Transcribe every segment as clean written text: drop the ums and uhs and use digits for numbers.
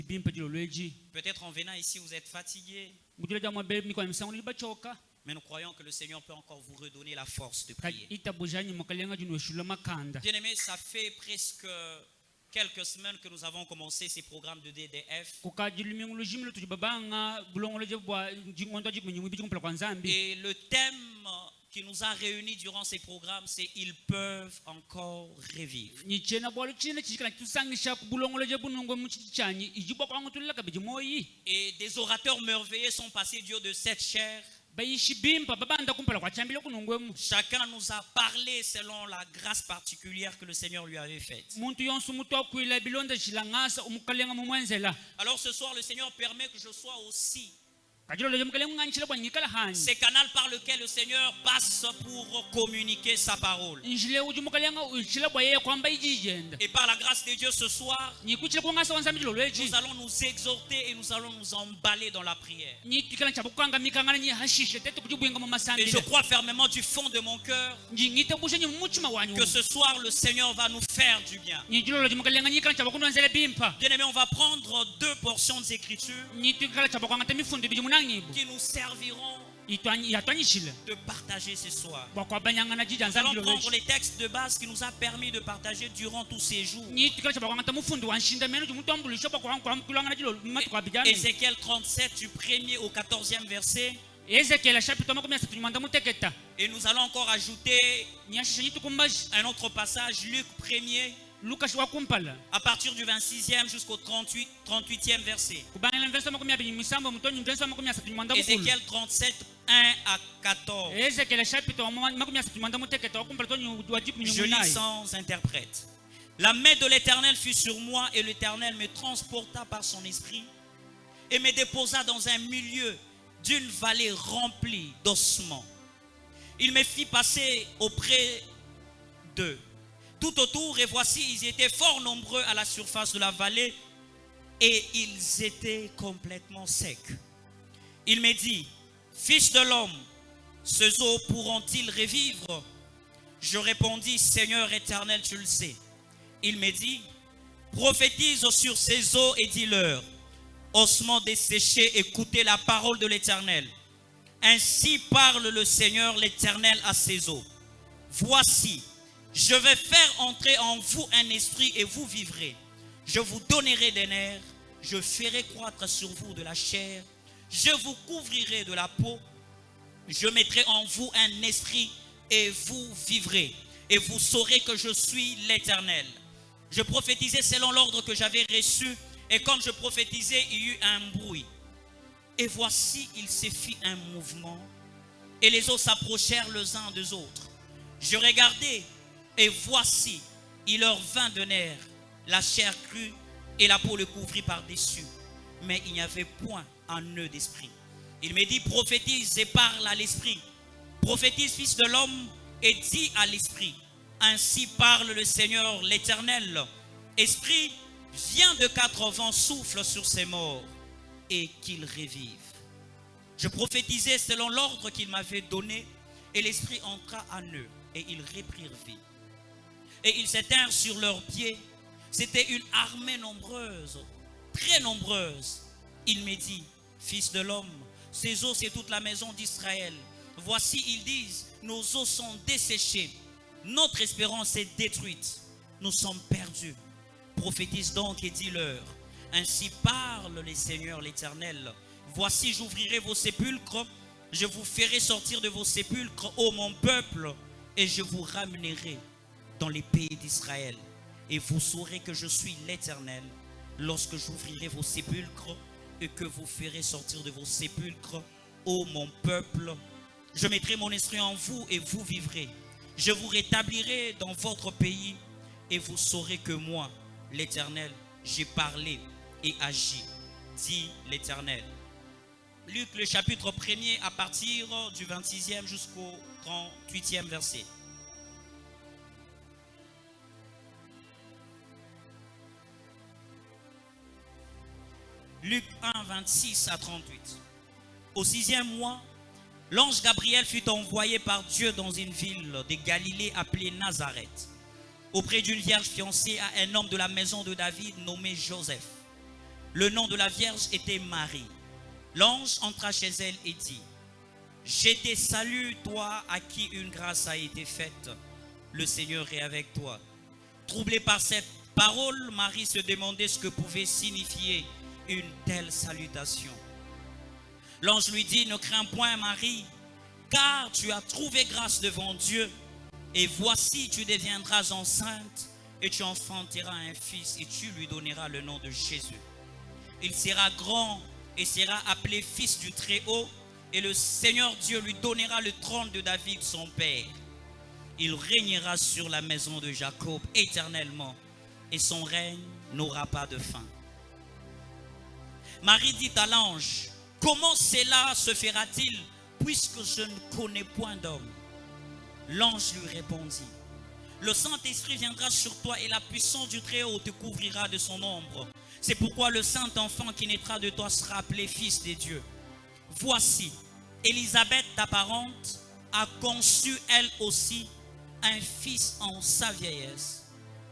Peut-être en venant ici, vous êtes fatigué. Mais nous croyons que le Seigneur peut encore vous redonner la force de prier. Bien-aimés, ça fait presque quelques semaines que nous avons commencé ces programmes de DDF. Et le thème qui nous a réunis durant ces programmes, c'est « Ils peuvent encore revivre ». Et des orateurs merveilleux sont passés du haut de cette chair. Chacun nous a parlé selon la grâce particulière que le Seigneur lui avait faite. Alors ce soir, le Seigneur permet que je sois aussi c'est le canal par lequel le Seigneur passe pour communiquer sa parole. Et par la grâce de Dieu ce soir, nous allons nous exhorter et nous allons nous emballer dans la prière. Et je crois fermement du fond de mon cœur que ce soir le Seigneur va nous faire du bien. Bien-aimés, on va prendre 2 portions d'écriture qui nous serviront de partager ce soir. Nous allons prendre les textes de base qui nous a permis de partager durant tous ces jours. Ézéchiel 37 du 1er au 14e verset. Et nous allons encore ajouter un autre passage, Luc 1er. À partir du 26e jusqu'au 38e verset. Ézéchiel 37, 1 à 14. Je lis sans interprète. La main de l'Éternel fut sur moi et l'Éternel me transporta par son esprit et me déposa dans un milieu d'une vallée remplie d'ossements. Il me fit passer auprès d'eux. Tout autour, et voici, ils étaient fort nombreux à la surface de la vallée et ils étaient complètement secs. Il me dit, fils de l'homme, ces eaux pourront-ils revivre? Je répondis, Seigneur éternel, tu le sais. Il me dit, prophétise sur ces eaux et dis-leur, ossements desséchés, écoutez la parole de l'Éternel. Ainsi parle le Seigneur l'Éternel à ces eaux. Voici, je vais faire entrer en vous un esprit et vous vivrez. Je vous donnerai des nerfs, je ferai croître sur vous de la chair, je vous couvrirai de la peau, je mettrai en vous un esprit et vous vivrez. Et vous saurez que je suis l'Éternel. Je prophétisais selon l'ordre que j'avais reçu, et comme je prophétisais, il y eut un bruit. Et voici, il se fit un mouvement, et les eaux s'approchèrent les uns des autres. Je regardai, et voici, il leur vint de nerfs, la chair crue et la peau le couvrit par-dessus. Mais il n'y avait point en eux d'esprit. Il me dit, prophétise et parle à l'esprit. Prophétise, fils de l'homme, et dis à l'esprit. Ainsi parle le Seigneur l'Éternel. Esprit, viens de 4 vents, souffle sur ces morts, et qu'ils revivent. Je prophétisais selon l'ordre qu'il m'avait donné, et l'esprit entra en eux, et ils reprirent vie. Et ils s'éteignirent sur leurs pieds. C'était une armée nombreuse, très nombreuse. Il me dit, fils de l'homme, ces eaux, c'est toute la maison d'Israël. Voici, ils disent, nos eaux sont desséchées. Notre espérance est détruite. Nous sommes perdus. Prophétise donc et dis-leur, ainsi parle le Seigneur l'Éternel. Voici, j'ouvrirai vos sépulcres. Je vous ferai sortir de vos sépulcres, ô mon peuple, et je vous ramènerai dans les pays d'Israël. Et vous saurez que je suis l'Éternel lorsque j'ouvrirai vos sépulcres et que vous ferez sortir de vos sépulcres, ô mon peuple. Je mettrai mon esprit en vous et vous vivrez. Je vous rétablirai dans votre pays et vous saurez que moi, l'Éternel, j'ai parlé et agi, dit l'Éternel. Luc, le chapitre 1er, à partir du 26e jusqu'au 38e verset. Luc 1, 26 à 38. Au 6e mois, l'ange Gabriel fut envoyé par Dieu dans une ville de Galilée appelée Nazareth, auprès d'une vierge fiancée à un homme de la maison de David nommé Joseph. Le nom de la Vierge était Marie. L'ange entra chez elle et dit: Je te salue, toi à qui une grâce a été faite. Le Seigneur est avec toi. Troublée par cette parole, Marie se demandait ce que pouvait signifier une telle salutation. L'ange lui dit: Ne crains point, Marie, car tu as trouvé grâce devant Dieu. Et voici, tu deviendras enceinte et tu enfanteras un fils et tu lui donneras le nom de Jésus. Il sera grand et sera appelé fils du Très-Haut, et le Seigneur Dieu lui donnera le trône de David son père. Il régnera sur la maison de Jacob éternellement, et son règne n'aura pas de fin. Marie dit à l'ange: Comment cela se fera-t-il, puisque je ne connais point d'homme? L'ange lui répondit: Le Saint-Esprit viendra sur toi et la puissance du Très-Haut te couvrira de son ombre. C'est pourquoi le Saint-Enfant qui naîtra de toi sera appelé Fils de Dieu. Voici, Élisabeth, ta parente, a conçu elle aussi un fils en sa vieillesse.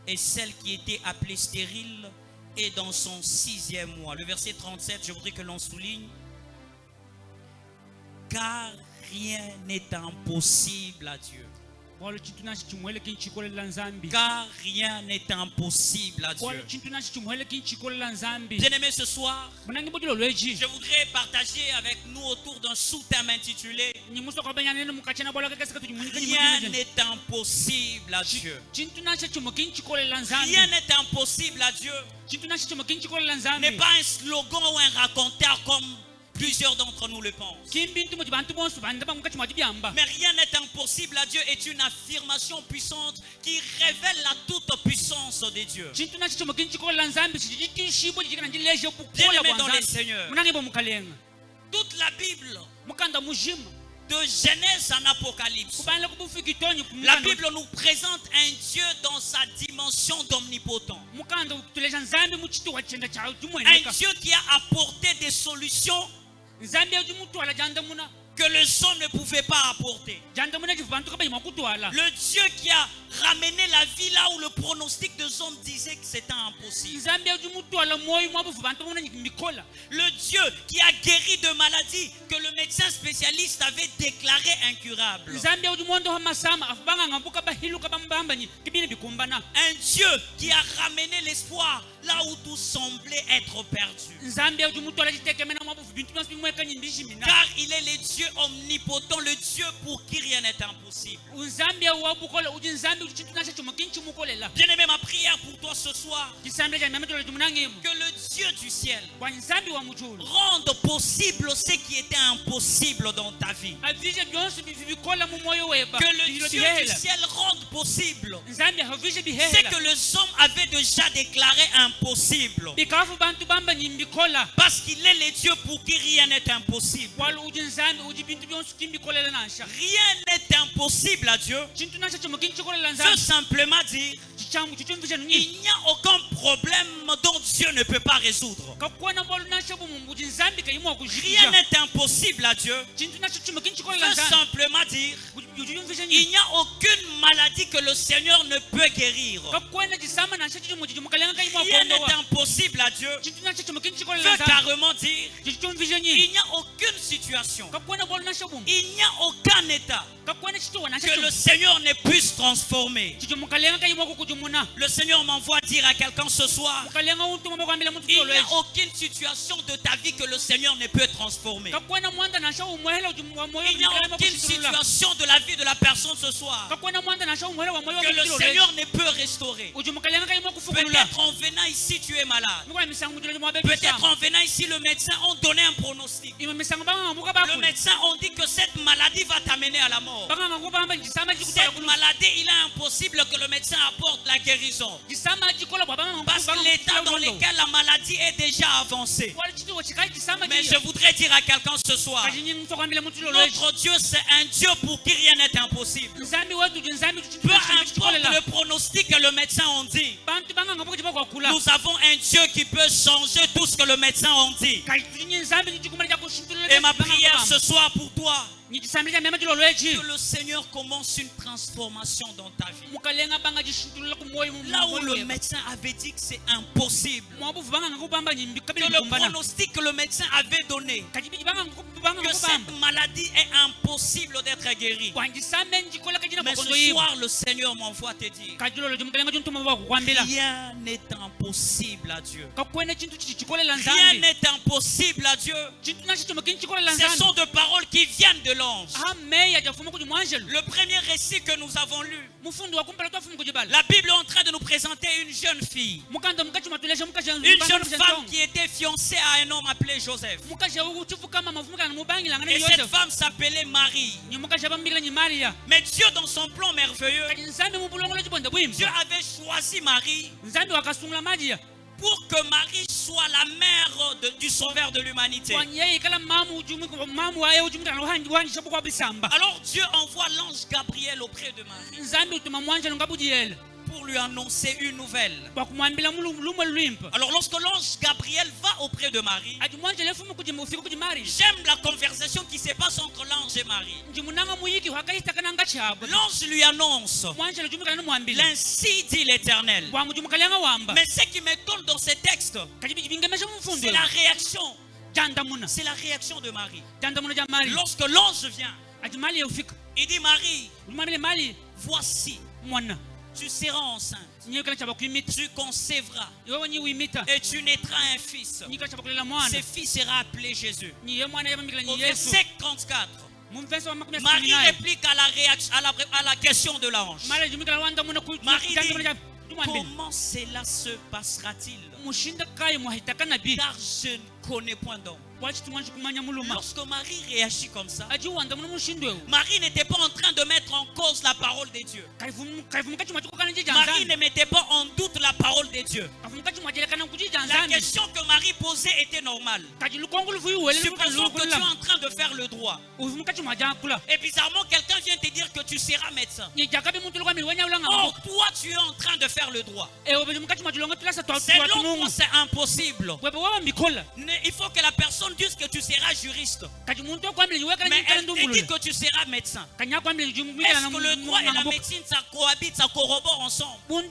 Et celle qui était appelée stérile est dans son 6e mois. Le verset 37, je voudrais que l'on souligne: Car rien n'est impossible à Dieu. Car rien n'est impossible à Dieu. Bien-aimés, ce soir, je voudrais partager avec nous autour d'un sous-thème intitulé: Rien n'est impossible à Dieu. Rien n'est impossible à Dieu n'est pas un slogan ou un raconteur comme plusieurs d'entre nous le pensent. Mais rien n'est impossible à Dieu est une affirmation puissante qui révèle la toute puissance de Dieu. Bien-aimés dans les Seigneurs, toute la Bible, de Genèse en Apocalypse, la Bible nous présente un Dieu dans sa dimension d'omnipotent. Un Dieu qui a apporté des solutions que les hommes ne pouvaient pas apporter. Le Dieu qui a ramené la vie là où le pronostic des hommes disait que c'était impossible. Le Dieu qui a guéri de maladies que le médecin spécialiste avait déclaré incurables. Un Dieu qui a ramené l'espoir là où tout semblait être perdu. Car il est le Dieu omnipotent, le Dieu pour qui rien n'est impossible. Bien-aimé, ma prière pour toi ce soir, que le Dieu du ciel rende possible ce qui était impossible dans ta vie. Que le Dieu du ciel rende possible ce que les hommes avaient déjà déclaré impossible. Parce qu'il est le Dieu pour qui rien n'est impossible. Rien n'est impossible à Dieu. Veut simplement dire il n'y a aucun problème dont Dieu ne peut pas résoudre. Rien n'est impossible à Dieu. Veut simplement dire il n'y a aucune maladie que le Seigneur ne peut guérir. Rien n'est impossible à Dieu. Veut carrément dire il n'y a aucune situation, il n'y a aucun état que le Seigneur ne puisse transformer. Le Seigneur m'envoie dire à quelqu'un ce soir il n'y a aucune situation de ta vie que le Seigneur ne peut transformer. Il n'y a aucune situation de la vie de la personne ce soir que le Seigneur ne peut restaurer. Peut-être en venant ici tu es malade. Peut-être en venant ici le médecin a donné un pronostic. Le médecin a dit que cette maladie va t'amener à la mort. Cette maladie, il est impossible que le médecin apporte la guérison. Parce que l'état dans lequel la maladie est déjà avancée. Mais je voudrais dire à quelqu'un ce soir, notre Dieu c'est un Dieu pour qui rien n'est impossible. Peu importe le pronostic que le médecin a dit, nous avons un Dieu qui peut changer tout ce que le médecin a dit. Et ma prière ce soir pour toi, que le Seigneur commence une transformation dans ta vie. Là où le médecin avait dit que c'est impossible, que le pronostic que le médecin avait donné, que cette maladie est impossible d'être guérie. Mais ce soir, le Seigneur m'envoie te dire, rien n'est impossible à Dieu. Rien n'est impossible à Dieu. Ce sont des paroles qui viennent de l'ange. Le premier récit que nous avons lu, la Bible est en train de nous présenter une jeune fille, une jeune femme qui était fiancée à un homme appelé Joseph. Et cette femme s'appelait Marie. Mais Dieu, dans son plan merveilleux, Dieu avait choisi Marie pour que Marie soit la mère du sauveur de l'humanité. Alors Dieu envoie l'ange Gabriel auprès de Marie pour lui annoncer une nouvelle. Alors lorsque l'ange Gabriel va auprès de Marie, j'aime la conversation qui se passe entre l'ange et Marie. L'ange lui annonce, l'ainsi dit l'Éternel. Mais ce qui m'étonne dans ce texte, c'est la réaction. C'est la réaction de Marie. Lorsque l'ange vient, il dit, Marie, voici, tu seras enceinte, tu concevras et tu naîtras un fils. Ce fils sera appelé Jésus. Au verset 34, Marie réplique à la question de l'ange. Marie dit, comment cela se passera-t-il? Car je ne connais point d'homme. Lorsque Marie réagit comme ça, Marie n'était pas en train de mettre en cause la parole de Dieu. Marie ne mettait pas en doute la parole de Dieu. La question que Marie posait était normale. Supposons que tu es en train de faire le droit. Et bizarrement, quelqu'un vient te dire que tu seras médecin. Or, toi, tu es en train de faire le droit. Selon toi, c'est impossible. Il faut que la personne dise que tu seras juriste. Mais elle te dit que tu seras médecin. Est-ce que le droit et la médecine, ça cohabite, ça corrobore ensemble? C'est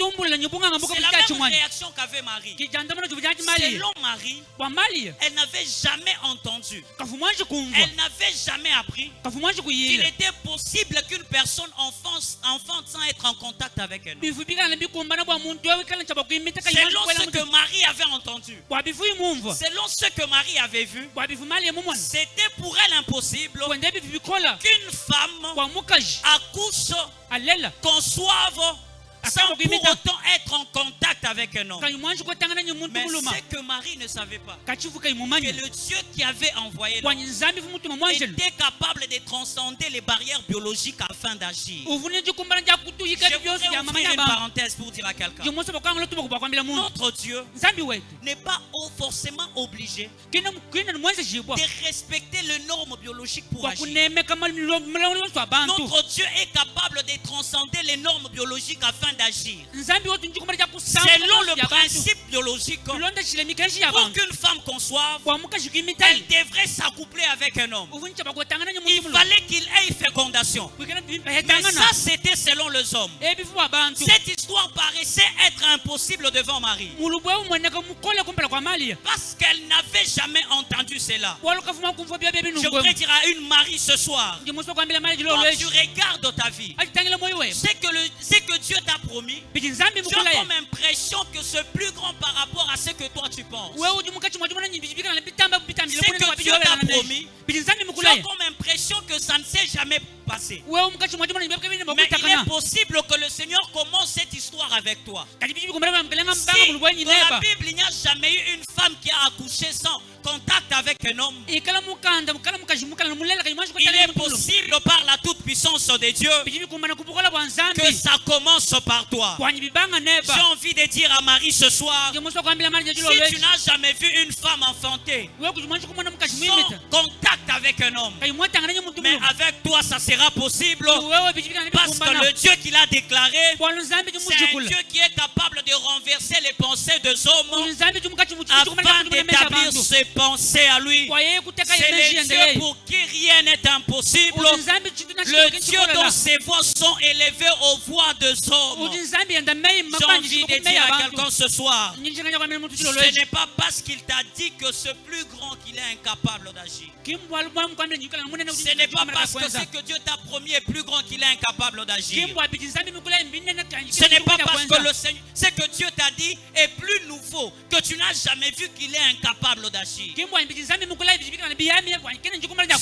la même réaction qu'avait Marie. Selon Marie, elle n'avait jamais entendu, elle n'avait jamais appris qu'il était possible qu'une personne enfante sans être en contact avec elle. Selon ce que Marie avait entendu, selon ce que Marie avait vu, c'était pour elle impossible qu'une femme accouche, conçoive, sans pour autant être en contact avec un homme. Mais ce que Marie ne savait pas, que le Dieu qui avait envoyé l'homme était capable de transcender les barrières biologiques afin d'agir. Je voudrais ouvrir une parenthèse pour dire à quelqu'un, notre Dieu n'est pas forcément obligé de respecter les normes biologiques pour agir. Notre Dieu est capable de transcender les normes biologiques afin d'agir. Selon le principe biologique, pour qu'une femme conçoive, elle devrait s'accoupler avec un homme. Il fallait qu'il ait fécondation. Mais ça, c'était selon les hommes. Cette histoire paraissait être impossible devant Marie, parce qu'elle n'avait jamais entendu cela. Je voudrais dire à une Marie ce soir, quand tu regardes ta vie, c'est que Dieu t'a promis, tu as comme impression que c'est plus grand par rapport à ce que toi tu penses. C'est que Dieu t'a promis, tu as comme impression que ça ne s'est jamais passé. Mais il est possible que le Seigneur commence cette histoire avec toi. Si dans la Bible il n'y a jamais eu une femme qui a accouché sans contact avec un homme, il est possible par la toute puissance de Dieu que ça commence par toi. J'ai envie de dire à Marie ce soir, si tu n'as jamais vu une femme enfantée sans contact avec un homme, mais avec toi ça sera possible, parce que le Dieu qui l'a déclaré, c'est un Dieu qui est capable de renverser traverser les pensées des hommes afin d'établir ses pensées à lui. C'est le Dieu pour qui rien n'est impossible. Le Dieu dont ses voix sont élevées aux voix des hommes. J'ai envie de dire à quelqu'un ce soir, ce n'est pas parce qu'il t'a dit que c'est plus grand qu'il est incapable d'agir. Ce n'est pas parce que ce que Dieu t'a promis est plus grand qu'il est incapable d'agir. Ce n'est pas parce que le Seigneur, ce que Dieu t'a dit est plus nouveau que tu n'as jamais vu qu'il est incapable d'agir. Ce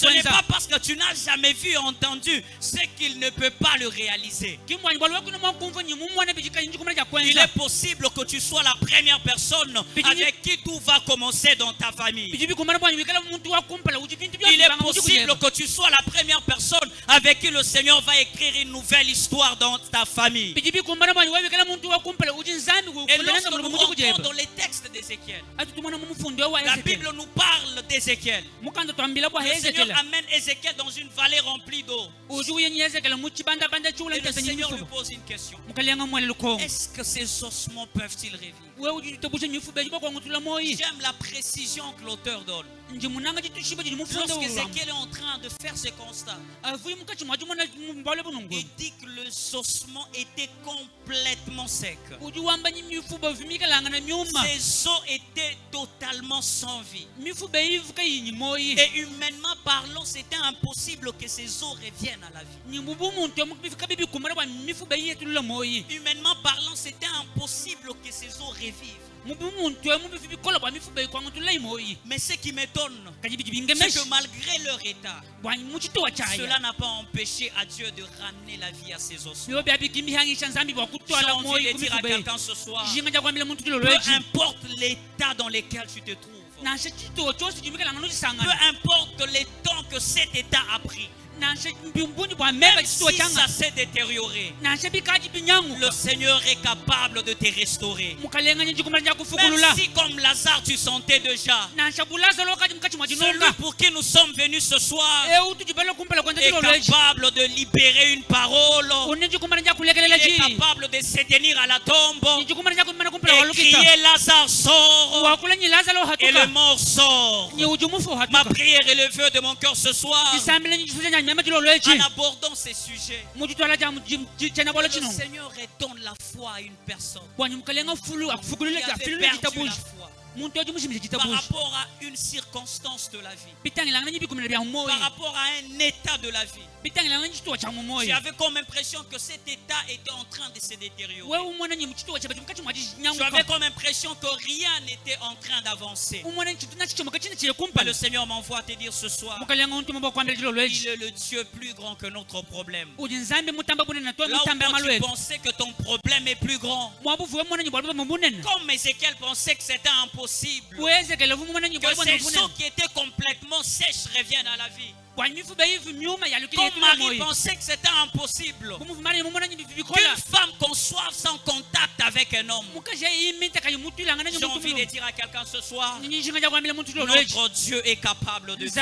n'est pas parce que tu n'as jamais vu et entendu ce qu'il ne peut pas le réaliser. Il est possible que tu sois la première personne avec qui tout va commencer dans ta famille. Il est possible que tu sois la première personne avec qui le Seigneur va écrire une nouvelle histoire dans ta famille. Et lorsque nous rentrons dans les textes d'Ézéchiel, la Bible nous parle d'Ézéchiel. Le Seigneur amène Ézéchiel dans une vallée remplie d'eau. Et le Seigneur lui pose une question. Est-ce que ces ossements peuvent-ils revivre? J'aime la précision que l'auteur donne. Lorsque Ézéchiel est en train de faire ce constat, il dit que les ossements étaient complètement secs. Ces os étaient totalement sans vie. Et humainement parlant, c'était impossible que ces os reviennent à la vie. Humainement parlant, c'était impossible que ces os revivent. Mais ce qui m'étonne, c'est que malgré leur état, cela n'a pas empêché à Dieu de ramener la vie à ses os. J'ai envie de dire à quelqu'un ce soir, peu importe l'état dans lequel tu te trouves, peu importe les temps que cet état a pris, même si ça s'est détérioré, le Seigneur est capable de te restaurer. Même si comme Lazare tu sentais déjà, celui pour qui nous sommes venus ce soir est capable de libérer une parole, il est capable de se tenir à la tombe et crier Lazare sort et le mort sort. Ma prière est levée de mon cœur ce soir. En abordant ces sujets, le Seigneur redonne la foi à une personne qui avait perdu la foi par rapport à une circonstance de la vie, par rapport à un état de la vie. J'avais comme impression que cet état était en train de se détériorer. J'avais comme impression que rien n'était en train d'avancer. Mais le Seigneur m'envoie te dire ce soir, il est le Dieu plus grand que notre problème. Là où tu pensais que ton problème est plus grand, comme Ézéchiel pensait que c'était impossible, que ces eaux qui étaient complètement sèches reviennent à la vie. Comme Marie pensait que c'était impossible qu'une femme conçoive sans contact avec un homme. J'ai envie de dire à quelqu'un ce soir, notre Dieu est capable de tout.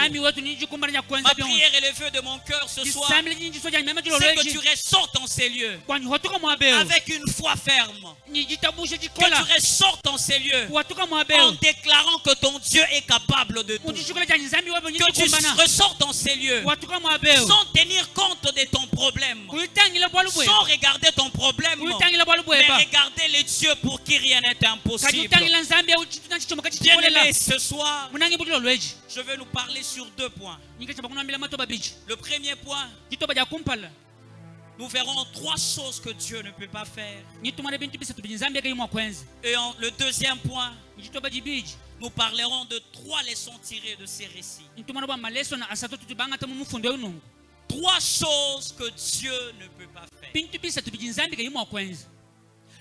Ma prière est levée de mon cœur ce soir, c'est que tu ressortes en ces lieux avec une foi ferme, que tu ressortes en ces lieux en déclarant que ton Dieu est capable de tout, que tu ressortes en ces lieux sans tenir compte de ton problème, sans regarder ton problème, mais regarder les dieux pour qui rien n'est impossible. Bien-aimés, ce soir, je vais nous parler sur 2 points. Le premier point, nous verrons 3 choses que Dieu ne peut pas faire. Et le deuxième point, nous parlerons de 3 leçons tirées de ces récits. 3 choses que Dieu ne peut pas faire.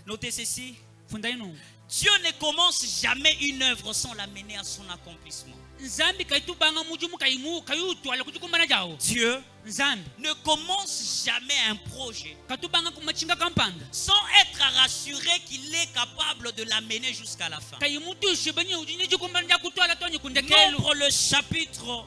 Notez ceci. Dieu ne commence jamais une œuvre sans la mener à son accomplissement. Dieu ne commence jamais un projet sans être rassuré qu'il est capable de l'amener jusqu'à la fin. Nombre le chapitre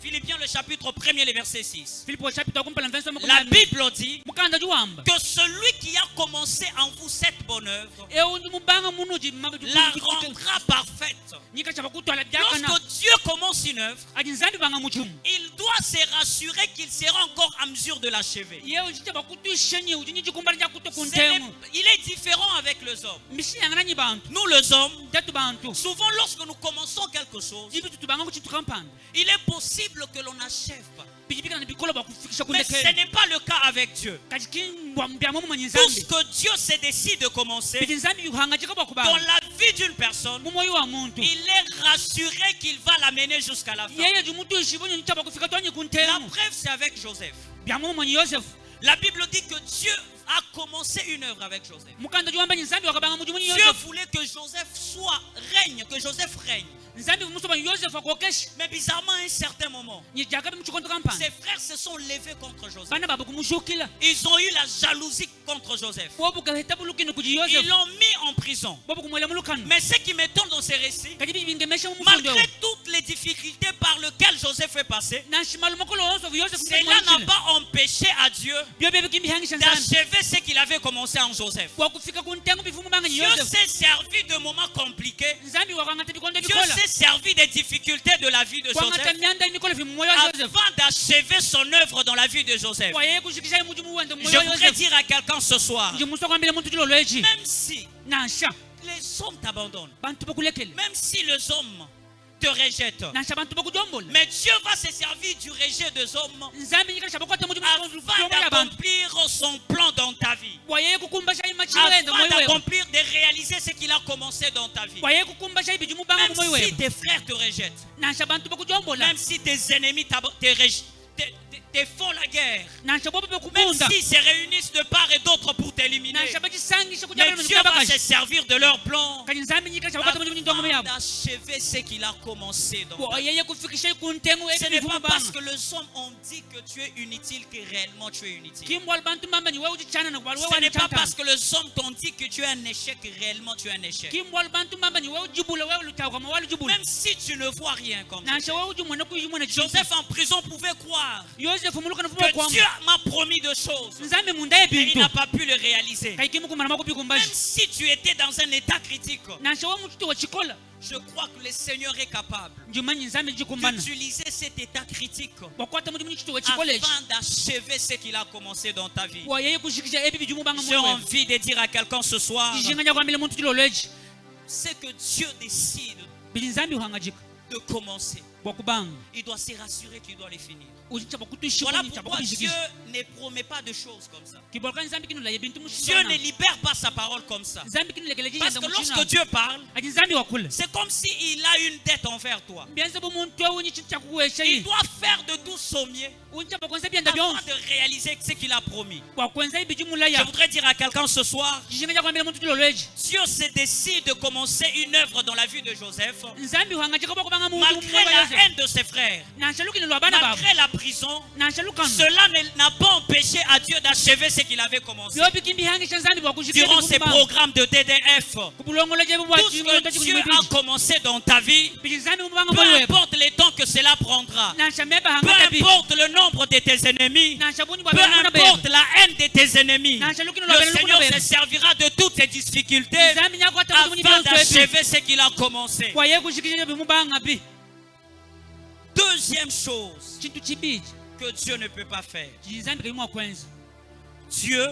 Philippiens le chapitre 1er, le verset 6. Filipo chapter 1 La Bible dit mukanda juamba que celui qui a commencé en vous cette bonne œuvre eundi mubanga munuji la rendra parfaite. nyika chabakutwala byakana Lorsque Dieu commence une œuvre, ajinzambi banga muchumu il doit se rassurer qu'il sera encore en mesure de l'achever. yeo chichabakutushenye ujinyi chikumbali jakuto Ce n'est- kuntemu Il est différent avec les hommes. misi yangananyi bantu Nous les hommes, tatu bantu souvent lorsque nous commençons quelque chose, jibi tutubanga kuchitukampanda il est possible que l'on n'achève pas. bijibika na bikolo bakufikisha Mais ce kundekeni n'est pas le cas avec Dieu. kachikimbwa mbyamu Tout ce manyinzambi que Dieu se décide de commencer bijinzambi yuhangajika dans bakubanga la vie d'une personne, mumoyo wa muntu il est rassuré qu'il va l'amener jusqu'à la fin. yeye jumutu ishibonyo nichabakufika twanyi La kuntemu preuve, c'est avec Joseph. byamu manyi Yosefu La Bible dit que Dieu a commencé une œuvre avec Joseph. mukanda juwamba nyinzambi wakabanga mujumunyi Dieu Yosefu voulait que Joseph règne, que Joseph règne. nzambi musoba Yosefu akokeshi Mais bizarrement, à un certain moment, nyijakabi muchikondo kampanda ses frères se sont levés contre Joseph. bana babu kumushukila Ils ont eu la jalousie contre Joseph. bobu kaheta bulukino kuji Ils Yosefu l'ont mis en prison. bobu kumwela mulukano Mais ce qui m'étonne dans ces récits, kajibi bingemesha mumufundo malgré toutes les difficultés par lesquelles Joseph est passé, nashimalu makolo Yosefu Yosefu cela n'a pas empêché à Dieu byo bebe kimbihangisha nzambi d'achever ce qu'il avait commencé en Joseph. wakufika kuntengo bifumu banga Dieu Yosefu s'est servi de moments compliqués. nzambi wakangata bikondo Dieu bikola s'est servi des difficultés de la vie de kwangata Joseph myanda imikolo fi mmoyo wa Yosefu afin d'achever son œuvre dans la vie de Joseph. waye kushikisha mujumu wende Je mmoyo wa voudrais Yosefu dire à quelqu'un ce soir, njimuso kwambile muntu kilo lweji même si nasha les hommes t'abandonnent, bantu bakulekele même si les hommes te rejettent, nasha bantu bakujombola mais Dieu va se servir du rejet des hommes nzambi nyikasha bakwata mujumu afin d'accomplir son plan dans ta vie, waye kukumbasha imachiwenda afin mmoyo wewe d'accomplir, de réaliser ce qu'il a commencé dans ta vie. waye kukumbasha ibijumu banga Même mmoyo si wewe tes frères te rejettent, nasha bantu bakujombola même si tes ennemis te font la guerre, nasha bobo même bekubunda s'ils se réunissent de part et d'autre pour t'éliminer, nasha bachisangisha mais kujabala Dieu va se mukabakashi servir de leur plan kani nzambi nyikasha bakwata mujumu ndongo afin yabo d'achever ce qu'il a commencé dans ta vie. waye kufikisha kuntengo Ce n'est pas ebifumu parce banga que les hommes ont dit que tu es inutile que réellement tu es inutile. kimbwal bantu mamba ni wewe ujichana na kubali Ce wewe n'est pas chanta parce que les hommes t'ont dit que tu es un échec que réellement tu es un échec. kimbwal bantu mamba ni wewe ujibula wewe lutawa kama wewe ujibula Même si tu ne vois rien comme ça. nasha wewe ujumwana kuyumwana Joseph en prison pouvait croire Yosefu mulukana fumo que kwa Dieu m'a promis de choses. nzambi mundaye Mais il bintu n'a pas pu le réaliser. kaikimu kumana makupi Même kumbashi si tu étais dans un état critique, nasha wewe mututo wa chikola je crois que le Seigneur est capable njumanyi nzambi jikumbana d'utiliser cet état critique wakwata mujumu chito wa chikola echi afin d'achever ce qu'il a commencé dans ta vie. waye kushikisha ebi bijumu banga J'ai mwewe envie de dire à quelqu'un ce soir, jinganya kwambile muntu kilo lweji c'est que Dieu décide bili nzambi uhangajika de commencer. wakubanga Il doit se rassurer qu'il doit les finir. uchicha bakutushi Voilà kunyi pourquoi Dieu chabakubishikisha ne promet pas de choses comme ça. kibolka nzambi kinu la yebintu Dieu mushona ne libère pas sa parole comme ça. nzambi kinu lekele Parce jinda que lorsque mushina Dieu parle, aji nzambi wakule c'est comme s'il a une dette envers toi. bienze bumuntu unyi chicha kuwesha Il yi doit faire de tout son mieux uncha bakwenza byenda afin byonse de réaliser ce qu'il a promis. wakwenza ibijumu Je laya voudrais dire à quelqu'un ce soir, jinganya kwambile muntu kilo lweji Dieu se décide de commencer une œuvre dans la vie de Joseph, nzambi uhangajika bakubanga muntu malgré mwewe la Yosefu haine de ses frères, nanshalukini lwa bana babo malgré la prison. nanshalukano Cela n'a pas empêché à Dieu d'achever ce qu'il avait commencé. byo bikimbihangisha nzambi bakushikira Durant ces programmes de DDF, kubulongola je tout bubwati ce que Dieu a commencé dans ta vie, nzambi mubanga peu mwewe importe les temps que cela prendra, nanshameba peu hangata bi importe le nombre de tes ennemis, nanshabuni peu bwa bana importe bebe la haine de tes ennemis, nanshalukini le lwa bana Seigneur lukuna se bebe servira de toutes ces difficultés nzambi nyakwata mutu munyi afin byonse ebi d'achever ce qu'il a commencé. kwaye kushikira bimubanga bi Deuxième chose chintu chibiji que Dieu ne peut pas faire, nzambi kaimwa kwenza Dieu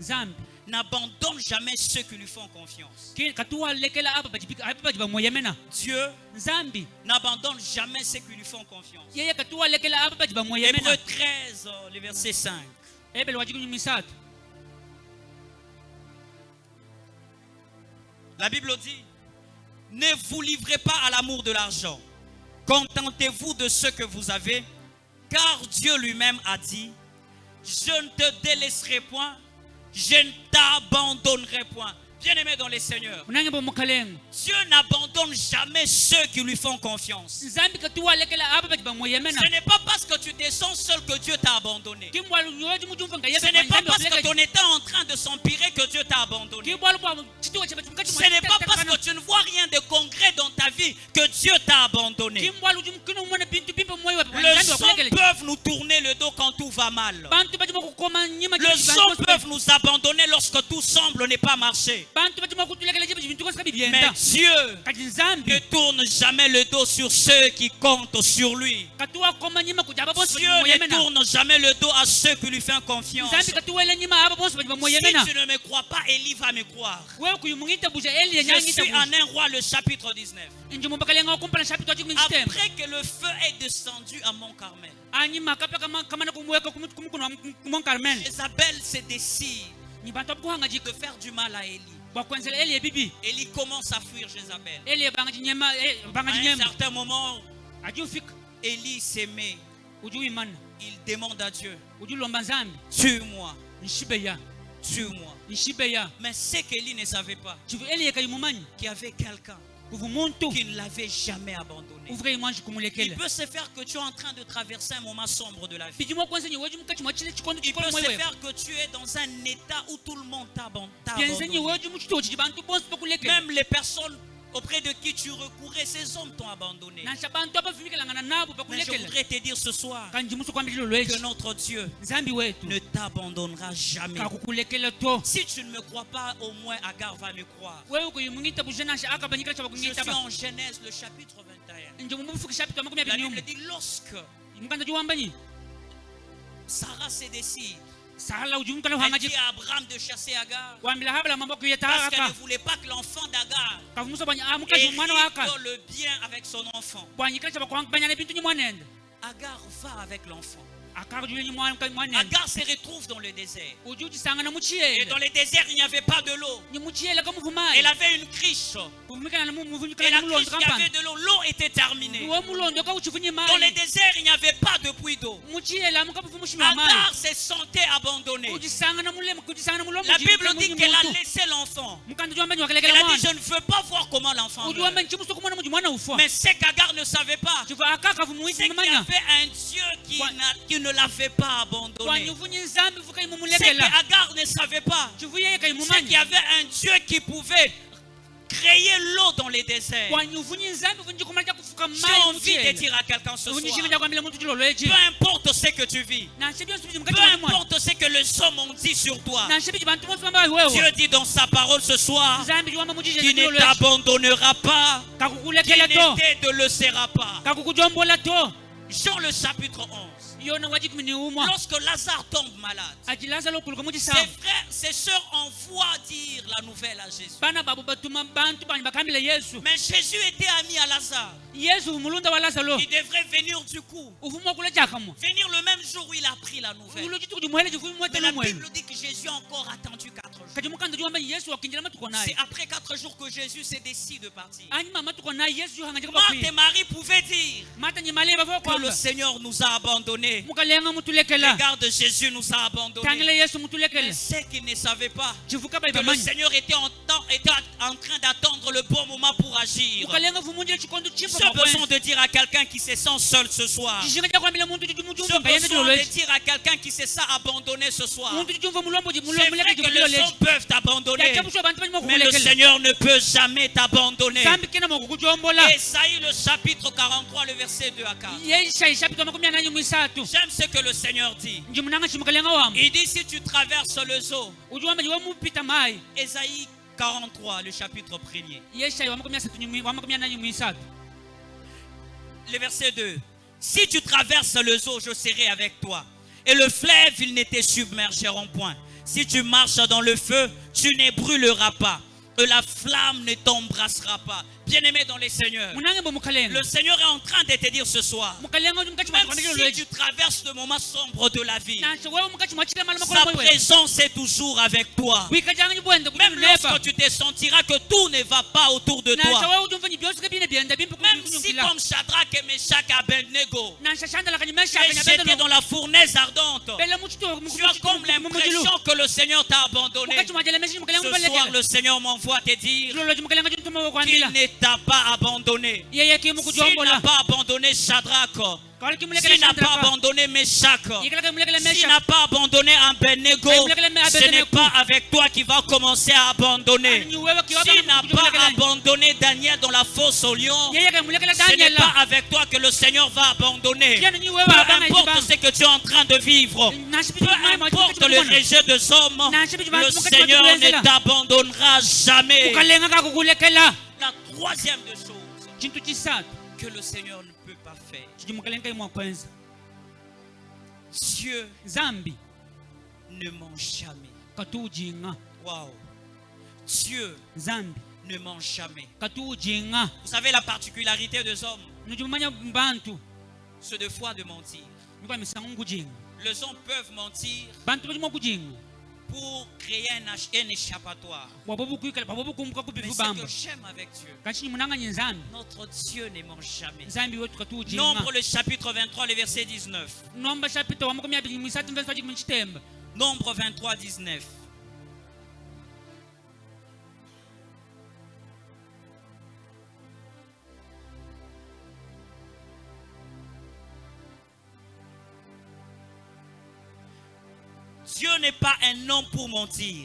nzambi n'abandonne jamais ceux qui lui font confiance. katuwa lekela apa bajiba moyemena Dieu nzambi n'abandonne jamais ceux qui lui font confiance. yeye katuwa lekela apa bajiba Hébreux moyemena 13, le verset 5. ebele wajikunyu misatu La Bible dit, ne vous livrez pas à l'amour de l'argent. Contentez-vous de ce que vous avez, car Dieu lui-même a dit, je ne te délaisserai point, je ne t'abandonnerai point. Bien-aimé dans les seigneurs, unange bo mukalenga Dieu n'abandonne jamais ceux qui lui font confiance. nzambi katuwa lekela apa bajiba moyemena Ce n'est pas parce que tu te sens seul que Dieu t'a abandonné. kimwalu nyoji mujumva nga Ce n'est pas parce que ton état est en train de s'empirer que Dieu t'a abandonné. kimwalu bwa chituwa cha bajiba Ce n'est pas parce que tu ne vois rien de concret dans ta vie que Dieu t'a abandonné. abandonner. kimbwala ujum kino mwana bintu bimpa moyo wa Les hommes peuvent nous tourner le dos quand tout va mal. bantu bajima kukoma nyima Les hommes peuvent nous abandonner lorsque tout semble ne pas marcher. bantu bajima kutulekela jibu bintu kosa Mais bibyenda Dieu kati nzambi ne tourne jamais le dos sur ceux qui comptent sur lui. katuwa koma nyima kujaba bonse Dieu bajima ne moyemena tourne jamais le dos à ceux qui lui font confiance. nzambi katuwela nyima aba bonse bajima Si moyemena tu ne me crois pas, Élie va me croire. wewe kuyumungita buja eli Je yanyangita suis en buja 1 roi le chapitre 19. injumu bakalenga kumpala chapitre wa 17 Après que le feu est descendu à Mont Carmel, anyima kapya kama na kumweka kumukuno kumon Carmel Jézabel se décide ni bantu kuhanga de faire du mal à Élie. bakwenzela eli ebibi Élie commence à fuir Jézabel. eli banga nyema banga À un nyema certain moment, ajufika Élie s'aimait. ujuimana Il demande à Dieu, ujulomba nzambi tue-moi, nshibeya tue-moi. nshibeya Mais c'est qu'Élie ne savait pas chivu eli yekayimumanyi qu'il y avait quelqu'un kuvu muntu qui ne l'avait jamais abandonné. uvuga imwanji Il kumulekela peut se faire que tu es en train de traverser un moment sombre de la vie. bijimo kwenzenye weju mukati mwa chile chikondo Il chikondo peut se mwewe faire que tu es dans un état où tout le monde t'a byenzenye abandonné. weju muchitochi bantu bonse bakulekela Même les personnes auprès de qui tu recourais, ces hommes t'ont abandonné. nasha bantu abavumikelanga nabo Mais je bakulekela voudrais te dire ce soir kanji musu kwambilo que lwechi notre Dieu nzambi wetu ne t'abandonnera jamais. kakukulekela to Si tu ne me crois pas, au moins Agar va me croire. wewe kuyimungita buja nasha akabanyikela Je chabakungita suis ba en Genèse, le chapitre 21. nje mubufuki chapitre makumi La abiri Bible nyuma dit lorsque mukanda juwambanyi Sarah se décide, sala ujumukala elle uhangaji dit à Abraham de chasser Agar wambila habala mambo parce kuyeta qu'elle ne aka voulait pas que l'enfant d'Agar kavumusa banya amukazi umwana waka hérite le bien avec son enfant. bwanyikala chabakwambanyana bintu nyimwanenda Agar va avec l'enfant. akakujule nyimwanenda Agar se retrouve dans le désert. ujujisanga na Et muchiyele dans le désert, il n'y avait pas de l'eau. ni muchiyele kamuvumayi Elle avait une criche. kuvumikana na Et muvunyikala la na mulondo criche, il y avait kampani de l'eau. L'eau était terminée. wo mulondo kauchifunye Dans le mayi désert, il n'y avait pas de puits d'eau. muchiyele amukapufumushimya mayi Agar se sentait abandonnée. kujisanga na mulema kujisanga na mulombo La Bible dit qu'elle a muntu laissé l'enfant. mukanda juwambanyi Elle wakalekela a dit, mwana je ne veux pas voir comment l'enfant meurt. ujuwambanyi chimusu kumwana muji mwana ufa Mais c'est qu'Agar ne savait pas. chifu akaka C'est vumuisi qu'il y mumanya avait un Dieu qui ne l'avait pas abandonné. wanyufunye nzambi vuka C'est imumulekela qu'Agar ne savait pas. chifu yeye C'est qu'il y kaimumanya avait un Dieu qui pouvait créer l'eau dans les déserts. wanyufunye nzambi vunji kumala chakufuka J'ai mayi envie de muchiyele dire à quelqu'un ce unyishime soir, chakwambila muntu chilo lwechi peu importe ce que tu vis, nanshe byonse biji peu mukati mwa mwana importe ce que les hommes ont dit sur toi, nanshe biji bantu bonse bambayi wewe Dieu dit dans sa parole ce soir nzambi juwamba mujije qu'il chilo ne lwechi t'abandonnera pas, qu'il kakukulekela to ne te laissera pas. kakukujombola to Jean le chapitre 11. yona wajikumi ni umwa Lorsque Lazare tombe malade, ati lazaro okuluka ses muchisamu frères, ses sœurs envoient dire la nouvelle à Jésus. bana babo batuma bantu banyi bakambila yesu Mais Jésus était ami à Lazare. yesu umulunda wa lazaro Il devrait venir du coup. uvuma okula chakamu Venir le même jour où il a pris la nouvelle. ulo chitu kujimuhele chifu Mais mwete la lumwelu Bible dit que Jésus a encore attendu 4 jours. kati mukanda juwambanyi yesu wakinjila matuko C'est naye après 4 jours que Jésus s'est décidé de partir. anyuma matuko naye yesu juhangajika Marthe bakwi et Marie pouvaient dire mata nyimale bavo que le kwamba Seigneur nous a abandonnés. mukalenga mutulekela Regarde, Jésus nous a abandonnés. tangile yesu Mais mutulekela c'est qu'ils ne savaient pas chifuka bayi que le bamanyi Seigneur était en train d'attendre le bon moment pour agir. mukalenga vumunjile chikondo chimpa J'ai besoin de dire à quelqu'un qui se sent seul ce soir. chishinga chakwambila muntu J'ai chijumujumva ngayende chilo besoin de lwechi dire à quelqu'un qui se sent abandonné ce soir. muntu chijumva mulombo C'est muleke vrai que chikilo les hommes lwechi peuvent t'abandonner, yachamuswa bantu banyi mais le mokukulekela Seigneur ne peut jamais t'abandonner. zambi kena mokukujombola Esaïe le chapitre 43, le verset 2 à 4. yeishayi chapito makumi ananyi mwisatu J'aime ce que le Seigneur dit. njimunanga chimukalenga wamu Il dit si tu traverses le zoo, ujuwamba jiwamupita mayi Esaïe 43, le chapitre 1er. yeishayi wamakumi ananyi mwisatu Le verset 2. Si tu traverses le zoo, je serai avec toi. Et le fleuve, ils ne te submergeront point. Si tu marches dans le feu, tu ne brûleras pas. Et la flamme ne t'embrassera pas. Bien-aimé dans les seigneurs, munange mbo mukalenga le Seigneur est en train de te dire ce soir, mukalenga uri mukati même mwakondekelo si lwechi tu traverses le moment sombre de la vie, nanshe wewe mukati mwachile mala sa makolo moyo présence est toujours avec toi. wikajanga nyibwende Même kunepa lorsque tu te sentiras que tout ne va pas autour de nanshe toi, wewe ujumva nyibyosike bine byenda bimpe même si kunyukila comme Shadrach et Meshach et Abednego, nanshe shandala tu kanyimesha es jeté dans la fournaise ardente, bela muchito tu as comme l'impression que le Seigneur t'a abandonné. mukati mwajele meshi mukalenga Ce soir, mubalekela le Seigneur m'envoie te dire lolo mukalenga jituma qu'il wokwambila ne t'a pas abandonné. yeye kimu S'il n'a kujombola pas abandonné Shadrach, s'il n'a pas abandonné Meshach, s'il n'a pas abandonné Abednego, ce n'est pas avec toi qu'il va commencer à abandonner. S'il n'a pas abandonné Daniel dans la fosse au lion, ce n'est pas avec toi que le Seigneur va abandonner. Peu importe ce que tu es en train de vivre, peu importe le rejet des hommes, le Seigneur ne t'abandonnera jamais. La troisième des choses que le Seigneur ne peut pas faire, Dieu ne ment jamais. Wow. Dieu ne ment jamais. Vous savez la particularité des hommes, c'est de foi de mentir. Les hommes peuvent mentir pour créer un échappatoire. Mais ce que j'aime avec Dieu, notre Dieu ne ment jamais. Nombre le chapitre 23, le verset 19. Nombre 23, 19. Dieu n'est pas un homme pour mentir,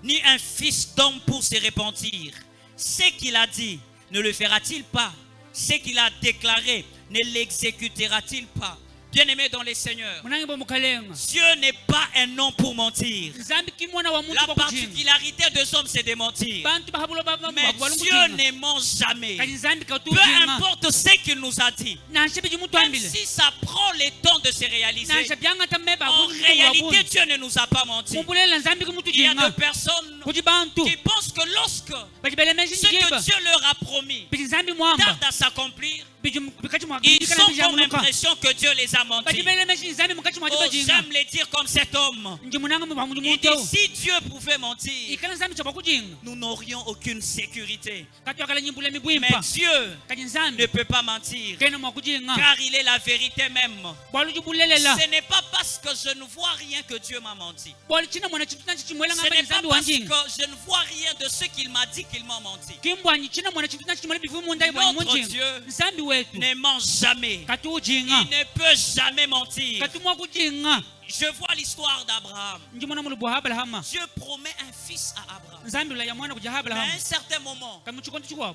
ni un fils d'homme pour se repentir. Ce qu'il a dit, ne le fera-t-il pas? Ce qu'il a déclaré, ne l'exécutera-t-il pas? Bien-aimé dans les seigneurs, Dieu n'est pas un homme pour mentir. La particularité des hommes, c'est de mentir. Mais Dieu ne ment jamais. Peu importe ce qu'il nous a dit, même si ça prend le temps de se réaliser, en réalité, Dieu ne nous a pas menti. Il y a des personnes qui pensent que lorsque ce que Dieu leur a promis tarde à s'accomplir, ils ont comme l'impression que Dieu les a menti. Oh, j'aime les dire comme cet homme. Il dit, si Dieu pouvait mentir, nous n'aurions aucune sécurité. Mais Dieu ne peut pas mentir, car il est la vérité même. Ce n'est pas parce que je ne vois rien que Dieu m'a menti. Ce n'est pas parce que je ne vois rien de ce qu'il m'a dit qu'il m'a menti. Notre Dieu ne ment jamais. Il ne peut jamais mentir. Je vois l'histoire d'Abraham. Dieu promet un fils à Abraham. Mais à un certain moment,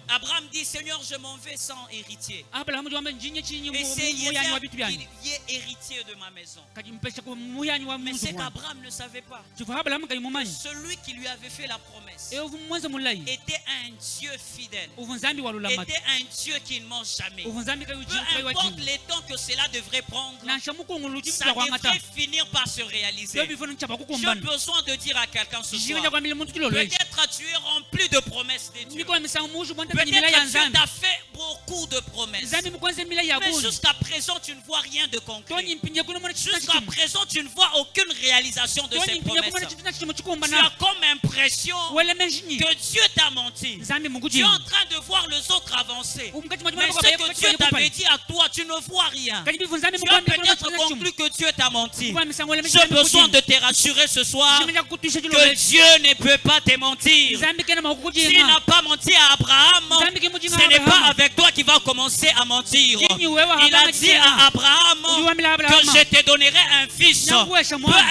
Abraham dit, Seigneur, je m'en vais sans héritier. Et c'est qu'il y ait héritier de ma maison. Mais c'est qu'Abraham ne savait pas. Celui qui lui avait fait la promesse était un Dieu fidèle. Était un Dieu qui ne ment jamais. Peu importe les temps que cela devrait prendre, ça devrait finir par se réaliser. J'ai besoin de dire à quelqu'un ce soir, peut-être tu es rempli de promesses de Dieu. Peut-être Dieu t'a fait beaucoup de promesses. Mais jusqu'à présent, tu ne vois rien de concret. Jusqu'à présent, tu ne vois aucune réalisation de ces promesses. Tu as comme impression que Dieu t'a menti. Tu es en train de voir les autres avancer. Mais ce que Dieu t'avait dit à toi, tu ne vois rien. Tu as peut-être conclu que Dieu t'a menti. J'ai besoin de te rassurer ce soir que Dieu ne peut pas te mentir. S'il n'a pas menti à Abraham, ce n'est pas avec toi qu'il va commencer à mentir. Il a dit à Abraham que je te donnerai un fils. Peu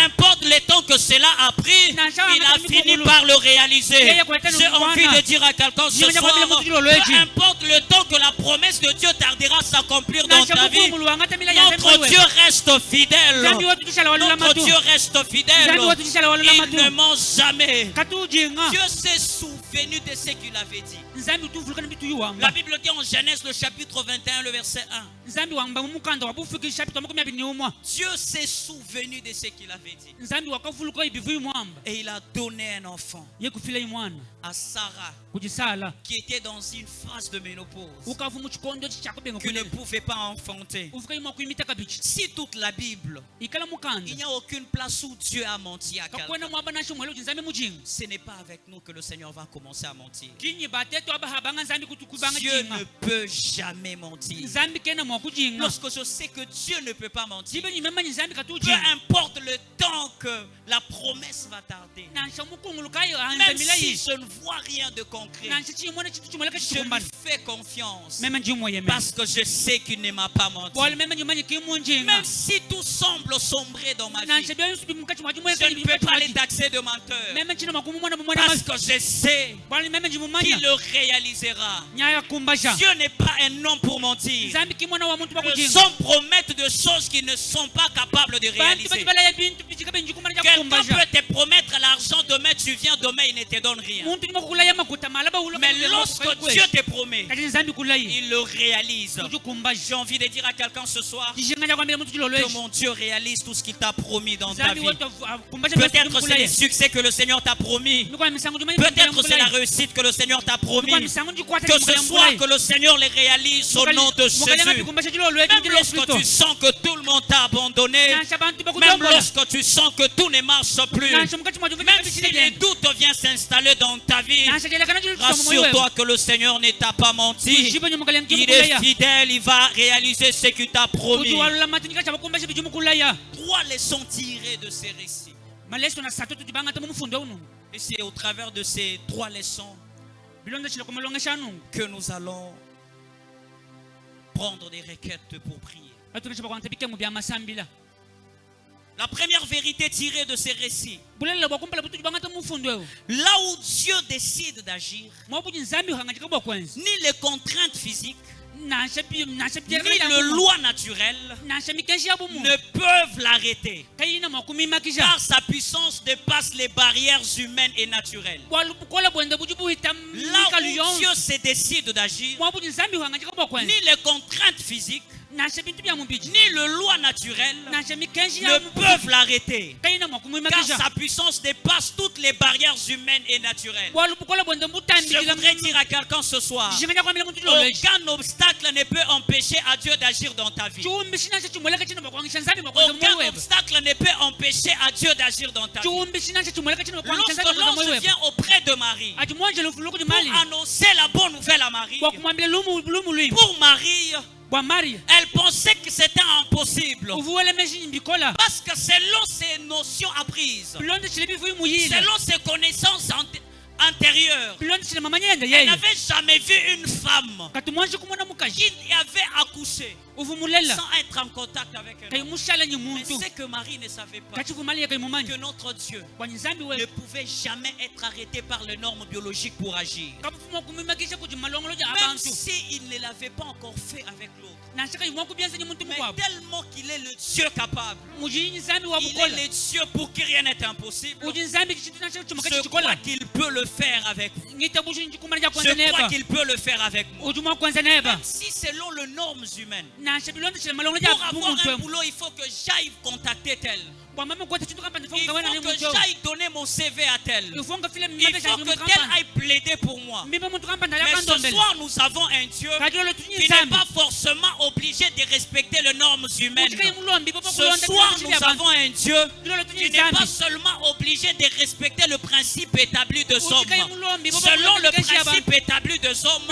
importe le temps que cela a pris, il a fini par le réaliser. J'ai envie de dire à quelqu'un ce soir, peu importe le temps que la promesse de Dieu tardera à s'accomplir dans ta vie, notre Dieu reste fidèle. Notre Dieu reste fidèle. Il ne ment jamais. Dieu s'est souvenu de ce qu'il avait dit. La Bible dit en Genèse le chapitre 21 le verset 1. Dieu s'est souvenu de ce qu'il avait dit. Et il a donné un enfant à Sarah qui était dans une phase de ménopause, qui ne pouvait pas enfanter. Si toute la Bible, il n'y a aucune place où Dieu a menti à quelqu'un, ce n'est pas avec nous que le Seigneur va commencer. commencer à mentir. kinyi bateto abahabanga nzambi kutukubanga Dieu jinga ne peut jamais mentir. nzambi kena mwakujinga Lorsque je sais que Dieu ne peut pas mentir, jibe nyimema nzambi peu katujinga importe le temps que la promesse va tarder, nansha mukungulukayo même anzamila si yi je ne vois rien de concret, nansha chimona chitu chimoleka je lui chikumbana fais confiance mema njimo yeme parce que je sais qu'il ne m'a pas menti. bole mema nyimani kimunjinga Même si tout semble sombrer dans ma vie, nansha byo yusubi mukachi mwajumwe je ne peux pas les taxer de menteur mema chino makumu mwana mwana parce que je sais bole mema njimumanya qu'il le réalisera. nyaya kumbasha Dieu n'est pas un homme pour mentir. nzambi kimwana wa muntu Les bakujinga hommes promettent de choses qu'ils ne sont pas capables de bantu réaliser. bajibala ya bintu bichika benjukumana ja Quelqu'un kumbasha peut te promettre l'argent demain, tu viens demain, il ne te donne rien. muntu ni makukula ya makuta malaba ulo Mais lorsque Dieu te promet, kati nzambi kulayi il le réalise. kujukumbasha J'ai envie de dire à quelqu'un ce soir jishinga ja kwambia muntu que chilolweshi mon Dieu réalise tout ce qu'il t'a promis dans ta nzambi vie. wote kumbasha Peut-être c'est les succès que le Seigneur t'a promis. Peut-être c'est la réussite que le Seigneur t'a promis. Que ce soit que le Seigneur les réalise au nom de Jésus. Même lorsque tu sens que tout le monde t'a abandonné, même lorsque tu sens que tout ne marche plus, même si les doutes viennent s'installer dans ta vie, rassure-toi que le Seigneur ne t'a pas menti. Il est fidèle, il va réaliser ce qu'il t'a promis. 3 leçons tirées de ces récits. Et c'est au travers de ces 3 leçons que nous allons prendre des requêtes pour prier. La première vérité tirée de ces récits, là où Dieu décide d'agir, ni les contraintes physiques, ni les lois naturelles ne peuvent l'arrêter, car sa puissance dépasse les barrières humaines et naturelles. Là où Dieu se décide d'agir, ni les contraintes physiques, ni les lois naturelles ne peuvent l'arrêter, car sa puissance dépasse toutes les barrières humaines et naturelles. Je voudrais dire à quelqu'un ce soir, aucun obstacle ne peut empêcher à Dieu d'agir dans ta vie. Aucun obstacle ne peut empêcher à Dieu d'agir dans ta vie. Lorsque l'ange vient auprès de Marie pour annoncer la bonne nouvelle à Marie, pour Marie, elle pensait que c'était impossible. Parce que selon ses notions apprises, selon ses connaissances antérieures, elle n'avait jamais vu une femme qui avait accouché sans être en contact avec elle. Mais c'est que Marie ne savait pas que notre Dieu ne pouvait jamais être arrêté par les normes biologiques pour agir. Même s'il ne l'avait pas encore fait avec l'autre. Mais tellement qu'il est le Dieu capable, il est le Dieu pour qui rien n'est impossible. Je crois qu'il peut le faire avec vous. Je crois qu'il peut le faire avec moi. Même si selon les normes humaines, pour avoir un boulot, il faut que j'aille contacter tel. Il faut que j'aille donner mon CV à tel. Il faut que tel aille plaider pour moi. Mais ce soir, nous avons un Dieu qui n'est pas forcément obligé de respecter les normes humaines. Ce soir, nous avons un Dieu qui n'est pas seulement obligé de respecter le principe établi de hommes. Selon le principe établi de hommes,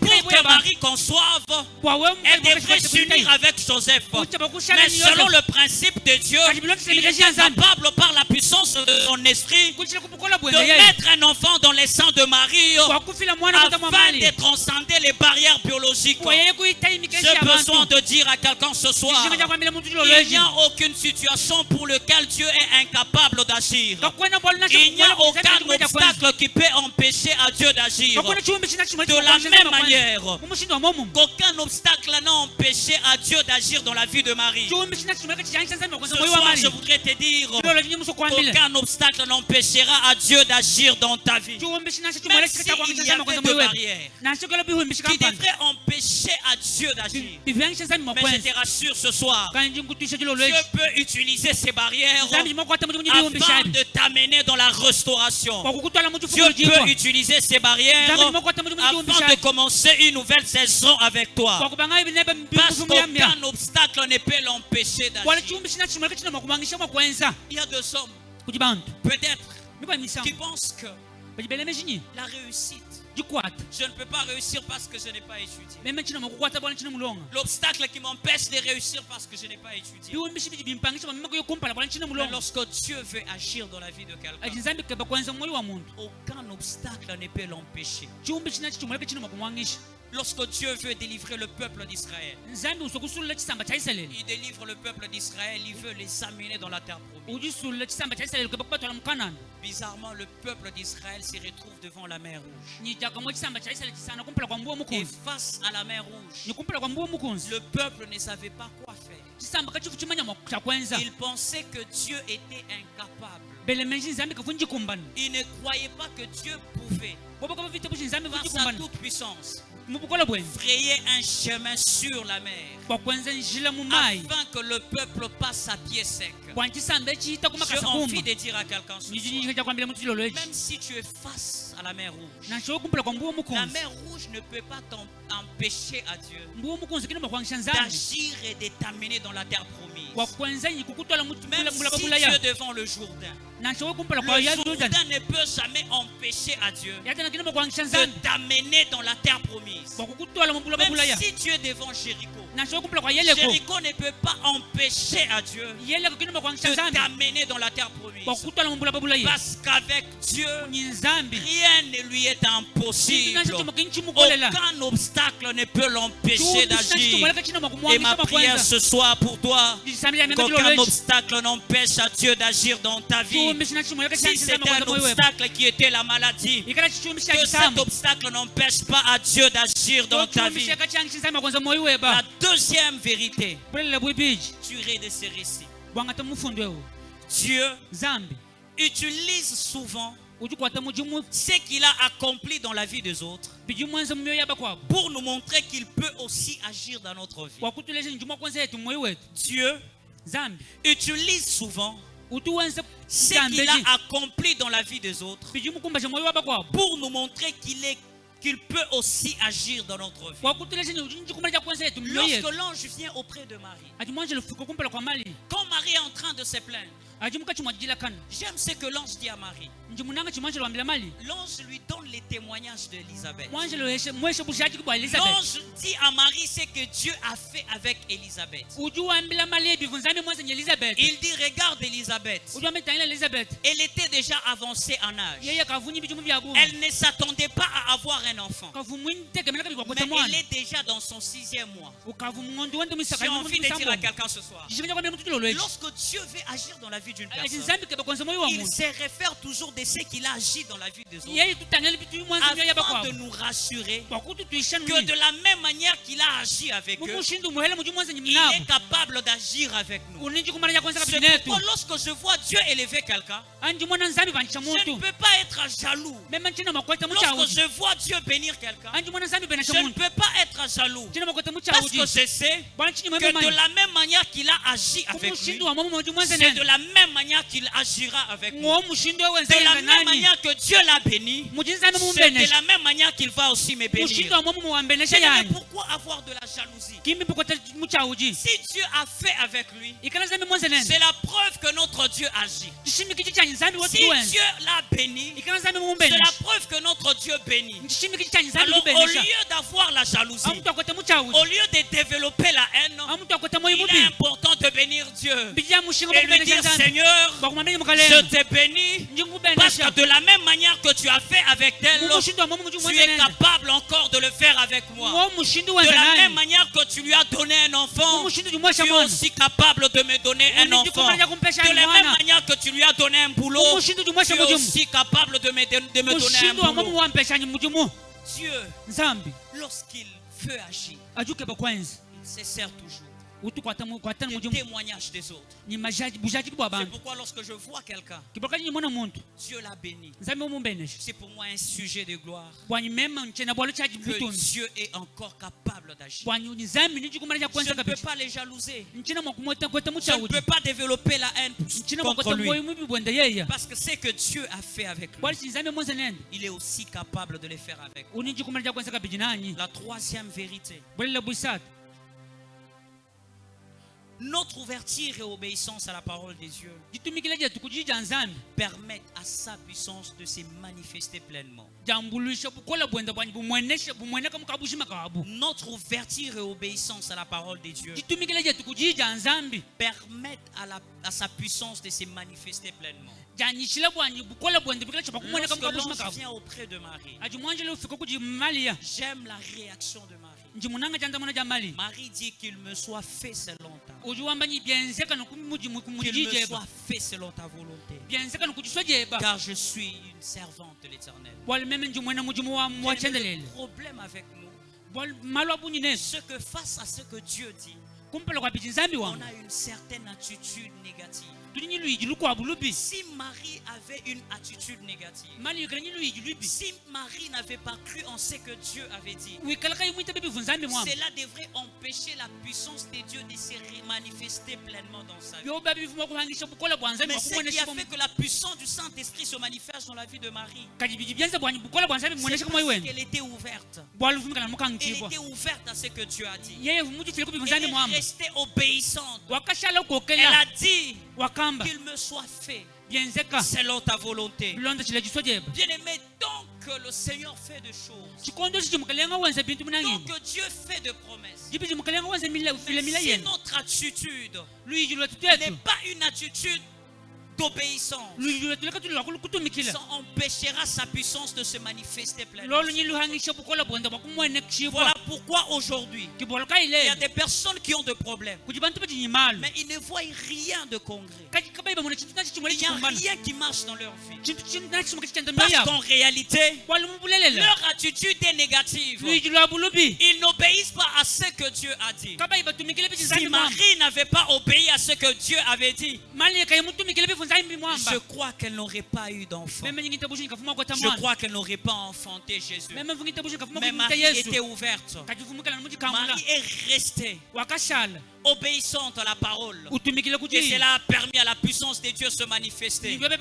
pour que Marie conçoive, elle devrait s'unir avec Joseph. Mais selon le principe de Dieu, il est capable par la puissance de son esprit de mettre un enfant dans les seins de Marie afin de transcender les barrières biologiques. J'ai besoin de dire à quelqu'un ce soir, il n'y a aucune situation pour laquelle Dieu est incapable d'agir. Il n'y a aucun obstacle qui peut empêcher à Dieu d'agir. De la même manière qu'aucun obstacle n'a empêché à Dieu d'agir dans la vie de Marie. Ce soir, je voudrais te dire qu'aucun obstacle n'empêchera à Dieu d'agir dans ta vie. Même s'il y avait des barrières qui devraient empêcher à Dieu d'agir. Mais je te rassure ce soir, Dieu peut utiliser ces barrières afin de t'amener dans la restauration. Dieu peut utiliser ces barrières afin de commencer une nouvelle saison avec toi. Parce qu'aucun obstacle ne peut l'empêcher d'agir. Il y a 2 hommes, peut-être, qui pensent que bajibeleme chinyi La réussite. jikwata Je ne peux pas réussir parce que je n'ai pas étudié. meme chino makukwata bwana chino mulonga L'obstacle qui m'empêche de réussir parce que je n'ai pas étudié. biwumbishi biji bimpangisha meme ko yokumpala bwana chino Mais mulonga lorsque Dieu veut agir dans la vie de quelqu'un, ajinzambi keba kwanza moyo wa muntu aucun obstacle ne peut l'empêcher. chiwumbishi nachi chimuleke chino makumwangisha Lorsque Dieu veut délivrer le peuple d'Israël, nzambi usokusulula chisamba cha Israeli il délivre le peuple d'Israël, il veut les amener dans la terre promise. ujisulula chisamba cha Israeli keba kubatwala mukanani Bizarrement, le peuple d'Israël se retrouve devant la mer Rouge. nyijakamo chisamba cha Israeli chisana kumpala kwa mbuwa Et mukunzi face à la mer Rouge, nikumpala kwa mbuwa mukunzi le peuple ne savait pas quoi faire. chisamba kachifu chimanya cha kwenza Il pensait que Dieu était incapable. belemenshi nzambi kavunji kumbani Il ne croyait pas que Dieu pouvait, bobo kava vita bushi nzambi vunji face à kumbani toute puissance, mubukola bwenzi frayer un chemin sur la mer kwa kwenza njila mu mai afin que le peuple passe à pied sec. kwa chisamba chita J'ai kumakasa envie kumba de dire à quelqu'un ce soir, nijinyi cha kwambia mtu lolo echi même si tu es face à la mer Rouge, na sho kumpala kwa mbuwa la mukunzi mer Rouge ne peut pas t'empêcher à Dieu mbuwa mukunzi kino makwangisha nzambi d'agir et de t'amener dans la terre promise. kwa kwenza nyi kukutwala Même mutula si babula tu es ya devant le Jourdain, na sho kumpala kwa le ya Jordan Jourdain ne peut jamais empêcher à Dieu yata na kino makwangisha de nzambi t'amener dans la terre promise. kwa kukutwala mubula babula ya Même si tu es devant Jéricho, na sho kumpala kwa yeleko Jéricho ne peut pas empêcher à Dieu yeleko kino makwangisha de nzambi t'amener dans la terre promise. kwa kukutwala mubula babula ya Parce qu'avec Dieu, nyi nzambi rien ne lui est impossible. na chito makinchi mukolela Aucun obstacle ne peut l'empêcher d'agir. Et ma kumwangisha prière makwanza ce soir pour toi, jisamira mema qu'aucun kilo lechi obstacle n'empêche à Dieu d'agir dans ta vie. chiwumbishi na chimuleka Si chanchi c'était zama un kwa moyo obstacle qui était la maladie, ikala chiwumbishi cha que cet chisambo obstacle n'empêche pas à Dieu d'agir dans ta vie. chiwumbishi ka chanchi zama kwanza moyo La weba deuxième vérité pulela bwibiji tirée de ce récit, bwangata mufundo ewo Dieu zambi utilise souvent ujikwata mujimu ce qu'il a accompli dans la vie des autres biji mwanza mumyo yaba kwabo pour nous montrer qu'il peut aussi agir dans notre vie. wakutulesha njuma kwanza yetu moyo wetu Dieu zambi utilise souvent utuwanza ce zambi qu'il a accompli dans la vie des autres biji mukumbasha moyo waba kwabo pour nous montrer qu'il peut aussi agir dans notre vie. wakutulesha njikumala cha kwanza yetu moyo yetu Lorsque l'ange vient auprès de Marie, ati mwanje lufuko kumpala kwa mali quand Marie est en train de se plaindre, ati mukachi mwajila kana j'aime ce que l'ange dit à Marie. njimunanga chimwanje lwambila mali L'ange lui donne les témoignages d'Élisabeth. mwanje mweshe bushaji kubwa Elizabeth L'ange dit à Marie ce que Dieu a fait avec Élisabeth. ujuwambila mali ebivu nzambi mwanza nye Elizabeth Il dit, regarde Élisabeth. ujuwambila tangila Elizabeth Elle était déjà avancée en âge. yeye kavunyi bijumu bya bumu Elle ne s'attendait pas à avoir un enfant. kavumwini tegemela kabikwa Mais kwata mwana elle est déjà dans son 6e mois. ukavumngondo wende misaka J'ai envie de dire à quelqu'un ce soir. jishimenya kwambia mtu lolo echi Lorsque Dieu veut agir dans la vie d'une ati personne, nzambi keba kwanza moyo wa il muntu se réfère toujours de ce qu'il a agi dans la vie des autres. yeye tutangela bitu mwanza myo yaba Afin de kwabo nous rassurer kwakuti tuishanu que de la même manière qu'il a agi avec eux, mumushindu muhela muju mwanza il nyimnabo est capable d'agir avec nous. uninji kumala ya kwanza C'est kabinetu pourquoi lorsque je vois Dieu élever quelqu'un, anji mwana nzambi vancha je muntu ne peux pas être jaloux. mema nchina makweta Lorsque muchauji je vois Dieu bénir quelqu'un, anji mwana nzambi je benesha ne muntu peux pas être jaloux. nchina makweta Parce que muchauji je sais bwana nchini que mwebe de mani la même manière qu'il a agi avec lui, kumushindu wa mwamu muju mwanza c'est de nene la même manière qu'il agira avec nous. ngo mushindu wewe De la nzambi même nani manière que Dieu l'a béni, muji nzambi c'est de mumbenesha la même manière qu'il va aussi me mushindu bénir. wa mwamu muwambenesha Je ne yani sais pourquoi avoir de la jalousie. kimbi pokota muchauji Si Dieu a fait avec lui, ikala nzambi mwanza nene c'est la preuve que notre Dieu agit. chishimi kichi cha nzambi Si wotu wenza Dieu l'a béni, ikala nzambi c'est mumbenesha la preuve que notre Dieu bénit. chishimi kichi cha nzambi Alors au kubenesha lieu d'avoir la jalousie, amuntu akweta muchauji au lieu de développer la haine, amuntu akweta moyo il mubi est important de bénir Dieu bijia mushingo et lui bakubenesha dire, nzambi Seigneur, bakumwambia je mukalema te bénis njingu parce kubenesha que de la même manière que tu as fait avec elle, mushindu wa mwamu muju tu mwanza es nene capable encore de le faire avec moi. ngo mushindu De wenza la même nani manière que tu lui as donné un enfant, mushindu tu jumwesha es mwana aussi capable de me donner un Uniji enfant. kumanya kumpesha De la même mwana manière que tu lui as donné un boulot, mushindu tu jumwesha es mujumu aussi capable de me donner mushindu wa un mwamu boulot. wampesha mujumu Dieu, nzambi lorsqu'il veut agir, ajuke bakwenzi il se sert toujours utukwatana des mujumu témoignages des autres. ni majaji bujaji kubwa C'est bantu pourquoi lorsque je vois quelqu'un, kiboka ni mwana muntu Dieu l'a béni. nzambi mumbenesha C'est pour moi un sujet de gloire. bwanyi mema nchena bwalo chaji Que butuni Dieu est encore capable d'agir. bwanyi ni zambi niji kumala cha Je kwanza ne peux kabisa pas les jalouser. nchina mwakumweta kweta Je ne muchauji peux pas développer la haine nchina contre mwakweta lui. moyo mubi bwenda yeya Parce que c'est que Dieu a fait avec lui, bwali nzambi mwanza nende il est aussi capable de le faire avec nous. uniji kumala cha kwanza kabisa nani La troisième vérité, bwali la busata Notre ouverture et obéissance à la parole des dieux gitumikile jetu kujija nzambi permettent à sa puissance de se manifester pleinement. jambulisha bukola bwenda bwanyi bumweneka mukabushima kabu. Notre ouverture et obéissance à la parole des dieux gitumikile jetu kujija nzambi permettent à sa puissance de se manifester pleinement. janyishila bwanyi bukola bwenda bikala chapa kumweneka Lorsque mukabushima l'ange kabu. vient auprès de Marie, ajimwanjele ufika kuji Maria j'aime la réaction de Marie. njimunanga janda mwana ja Maria Marie dit qu'il me soit fait selon ta volonté. ujuwambanyi byenzeka no Qu'il me kumujijeba soit fait selon ta volonté. byenzeka no kujisojeba Car je suis une servante de l'Éternel. bwali meme njimwena mujimu wa Quel est mwachendelele le problème avec nous? bwali malwa bunyi Ce que face à ce que Dieu dit, kumpela kwa biti nzambi on wangu a une certaine attitude négative. tulinyi luiji lukwa bulubi Si Marie avait une attitude négative, mali yikala nyi luiji lubi si Marie n'avait pas cru en ce que Dieu avait dit, wikala kai mwita bibi vunzambi mwamu cela devrait empêcher la puissance de Dieu de se manifester pleinement dans sa vie. byoba bivuma kuhangisha bukola bwa nzambi Mais ce qui a bakumwenesha fait que la puissance du Saint-Esprit se manifeste dans la vie de Marie, kati biji byenza bwanyi bukola bwa nzambi c'est mwenesha parce kumwa iwenu qu'elle était ouverte. bwali vumikala Elle mukangikibwa était ouverte à ce que Dieu a dit. yeye vumuji file kubi Elle vunzambi est mwamu restée obéissante. wakashala Elle kuokela a dit wakamba qu'il me soit fait byenzeka selon ta volonté. bilonda chila jisojeba Bien-aimé, tant que le Seigneur fait de choses, chikondo chichimukalenga wenza bintu tant munangini que Dieu fait de promesses, jipiti mukalenga wenza file mila si yenu notre attitude luiji lwetu n'est twetu pas une attitude d'obéissance, luiji lwetu leka tulila kutumikila ça empêchera sa puissance de se manifester pleinement. lolu nyi luhangisha bukola bwenda bwakumwenekishibwa Voilà pourquoi aujourd'hui, kibolo il y a kaile des personnes qui ont des problèmes, kuti bantu bachinyimalu mais ils ne voient rien de concret. kati kabaiba muna chintu nachi chimwele Il n'y a chikumbana rien qui marche dans leur vie. chintu nachi chimwe kichitenda Parce myoyo qu'en yabo réalité, wali mubulelela leur attitude est négative. luiji lwa bulubi Ils n'obéissent pas à ce que Dieu a dit. kabaiba tumikile bichi Si nzambi mwamba Marie n'avait pas obéi à ce que Dieu avait dit, mali kai mutumikile bifu nzambi je mwamba crois qu'elle n'aurait pas eu d'enfant. meme nyingita bushu nikafuma kwa Je tamwana crois qu'elle n'aurait pas enfanté Jésus. meme vungita bushu nikafuma Mais kwa Marie Yesu était ouverte. kati vumukala na mujikamula Marie est restée wakashala obéissante à la parole. utumikile Et kuti cela a permis à la puissance de Dieu de se manifester. ibebe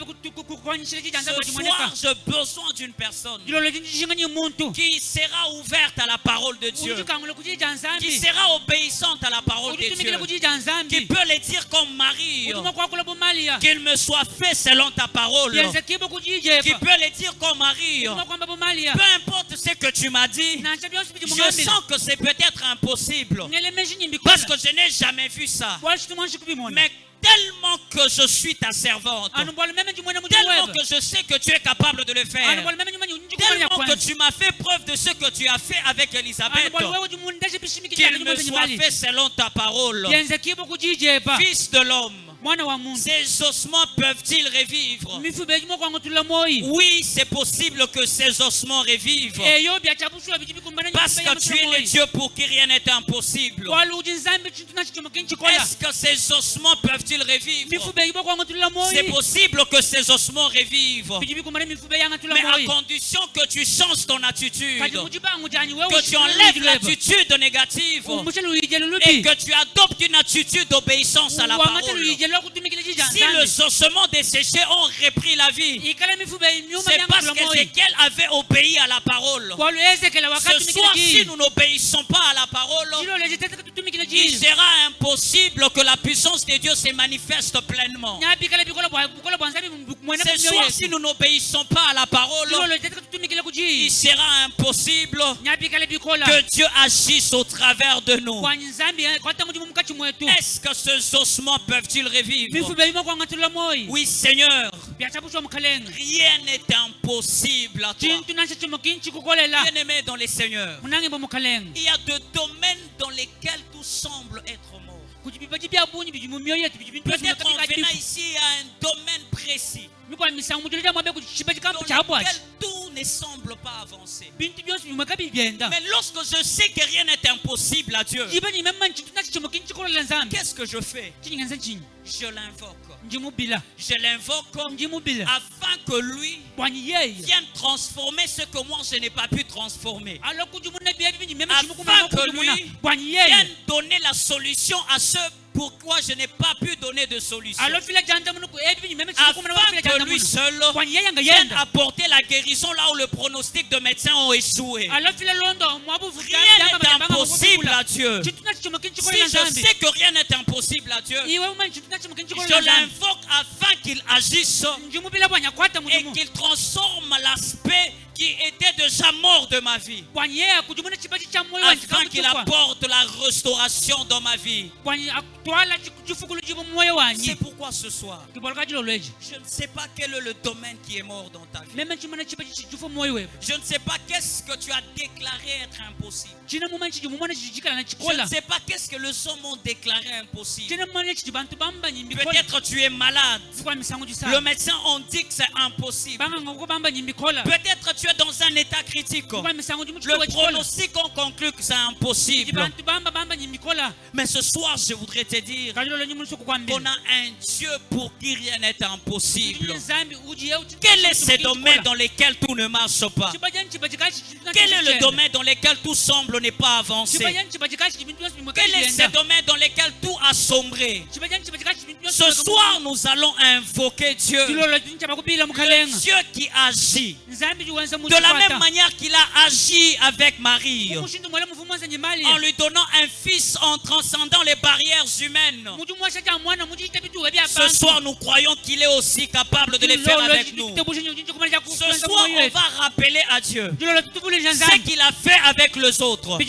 kukwanyishile chijanza kwa Ce chimweneka soir, j'ai besoin d'une personne ilolo chinjinganyi muntu qui sera ouverte à la parole de Dieu, ujikamula kuchija qui nzambi sera obéissante à la parole de utumikile Dieu, kuchija qui nzambi peut le dire comme Marie, utuma kwakula bumalia qu'il me soit fait selon ta parole, yenze kibo qui kuchijepa peut le dire comme Marie, utuma kwamba bumalia peu importe ce que tu m'as dit, nacha byonse biji je mungambila sens que c'est peut-être impossible, ngele meshi nyimbikola parce que je n'ai jamais vu ça, bwali chitu mwanshi kubimona mais tellement que je suis ta servante, anu bwali meme njimwena tellement mujiweba que je sais que tu es capable de le anu faire, bwali meme njimwena njikumanya tellement que kwanza tu m'as fait preuve de ce que tu as fait avec anu Elisabeth, bwali wewe jimundaje bishimiki qu'il cyane me nyimweza soit nyimali fait selon ta parole. yenze kibo kuchijepa Fils de l'homme, mwana wa muntu ces ossements peuvent-ils revivre? mifuba ejimo kwangu tula moyi Oui, c'est possible que ces ossements revivent. eyo byachabushwa biji bikumbana Parce que tu es le Dieu pour qui rien n'est impossible. bwali uji nzambi chintu nachi chimo kinchikola Est-ce que ces ossements peuvent-ils revivre? mifuba ejimo kwangu tula C'est moyi possible que ces ossements revivent. biji bikumbana mifuba yanga tula Mais à moyi condition que tu changes ton attitude, kati mujibangu jani wewe que tu enlèves l'attitude négative umushelu luije et lulubi que tu adoptes une attitude d'obéissance à la wamate parole. luije lokutumikile Si chijanzambi les ossements desséchés ont repris la vie, ikala mifuba imyuma c'est yanga parce tula moyi qu'Ézéchiel avait obéi à la parole. bwali ezekela Ce wakatumikile soir, si chi nous n'obéissons pas à la parole, chilo leje tete kutumikile il chi sera impossible que la puissance de Dieu se manifeste pleinement. nyabikala bikola bwa nzambi mwena Ce soir, si nous n'obéissons pas à la parole, chilo leje tete kutumikile il kuchi sera impossible nyabikala bikola que Dieu agisse au travers de nous. kwa nzambi kwatangu jimu mkachi mwetu Est-ce que ces ossements peuvent-ils revivre? mifuba imo kwanga tula moyi Oui, Seigneur, byachabushwa mukalenga rien n'est impossible à toi. chintu nacho chimo kinchikukolela Bien-aimé dans les seigneurs, munange bo mukalenga il y a des domaines dans lesquels tout semble être mort. kuchibibaji bya bunyi biji mu myoyo yetu biji bintu Peut-être en venant byakatifu ici à un domaine précis mikwa misangu mujulija ja mwabe kuchibaji dans kampu cha bwachi lequel tout ne semble pas avancer. bintu byose bimweka bibyenda Mais lorsque je sais que rien n'est impossible à Dieu, jiba ni memma chintu nacho chimo kinchikolela nzambi qu'est-ce que je fais? chinyenza chinyi Je l'invoque. njimubila Je l'invoque njimubila afin que lui bwanyi yeye vienne transformer ce que moi je n'ai pas pu transformer. alo kujumuna bya bibinyi meme Afin chimukumana que kujumuna lui bwanyi Vienne yeye donner la solution à ce pourquoi je n'ai pas pu donner de solution. alo fila janja munuku ebi nyimeme Afin chikumu na fila janja que lui munu seul kwani yeye vienne ngayenda apporter la guérison là où le pronostic de médecins ont échoué. alo fila londo mwabu Rien n'est impossible à Dieu. chituna chimu kinchi Si kola je nzambi sais que rien n'est impossible à Dieu, iwe umani chituna chimu kinchi je kola nzambi l'invoque afin qu'il agisse njimu bila bwanya kwata et mudumu qu'il transforme l'aspect qui était déjà mort de ma vie, kwani yeye akujumuna chipaji cha moyo wangu afin qu'il apporte la restauration dans ma vie. kwani atwala chifukulu jibu moyo wanyi C'est pourquoi ce soir, kibolka jilo lweji je ne sais pas quel est le domaine qui est mort dans ta vie. meme chimana chipaji chifu moyo wewe Je ne sais pas qu'est-ce que tu as déclaré être impossible. china mumani chijimu mwana chichikala na Je chikola ne sais pas qu'est-ce que les hommes ont déclaré impossible. china mwana chijibantu bamba nyimbi kola Peut-être tu es malade. kwa misango Le jisa médecin on dit que c'est impossible. banga ngoko bamba nyimbi kola Peut-être tu es dans un état critique. kwa misango jimu Le chikola chikola pronostic on conclut que c'est impossible. chibantu bamba nyimbi kola Mais ce soir, je voudrais te dire kajilo lo nyimu suku kwambi qu'on a un Dieu pour qui rien n'est impossible. zambi uji yeu Quel est ce domaine dans lequel tout ne marche pas? chibajan chibajikashi Quel est le domaine dans lequel tout semble ne pas avancer? chibajan chibajikashi bintu yosi bimwe Quel est ce domaine dans lequel tout a sombré? chibajan chibajikashi bintu yosi Ce soir, nous allons invoquer Dieu. kilo lo tincha bakubila Le mukhalenga Dieu qui agit. nzambi juwanza De la même manière qu'il a agi avec Marie, mushindu mwala mufumanza nyimali en lui donnant un fils en transcendant les barrières humaines. mutu mwasha cha mwana mujite bitu webi Ce abantu soir, nous croyons qu'il est aussi capable de les faire avec nous. Ce soir, on va rappeler à Dieu ce qu'il a fait avec les autres. Si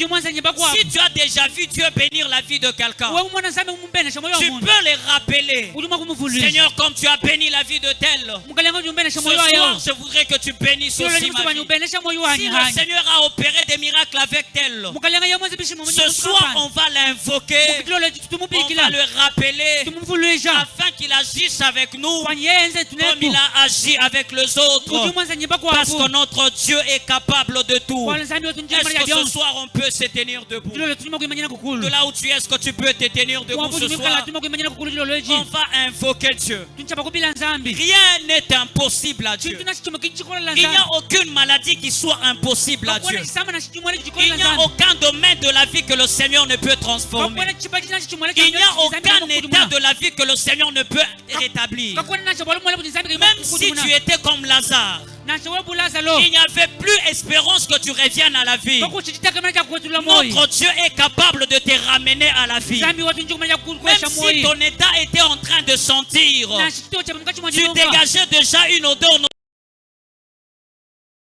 tu as déjà vu Dieu bénir la vie de quelqu'un, tu peux les rappeler. Seigneur, comme tu as béni la vie de tel, ce soir, je voudrais que tu bénisses aussi ma vie. Si le Seigneur a opéré des miracles avec tel, ce soir, on va l'invoquer, on va le rappeler, afin qu'il agisse avec nous comme il a agi avec les autres. Parce que notre Dieu est capable de tout. Est-ce que ce soir on peut se tenir debout? De là où tu es, est-ce que tu peux te tenir debout ce soir? On va invoquer Dieu. Rien n'est impossible à Dieu. Il n'y a aucune maladie qui soit impossible à Dieu. Il n'y a aucun domaine de la vie que le Seigneur ne peut transformer. Il n'y a aucun état de la vie que le Seigneur ne peut rétablir. Même si tu étais comme Lazare, il n'y avait plus espérance que tu reviennes à la vie. Notre Dieu est capable de te ramener à la vie. Même si ton état était en train de sentir, tu dégageais déjà une odeur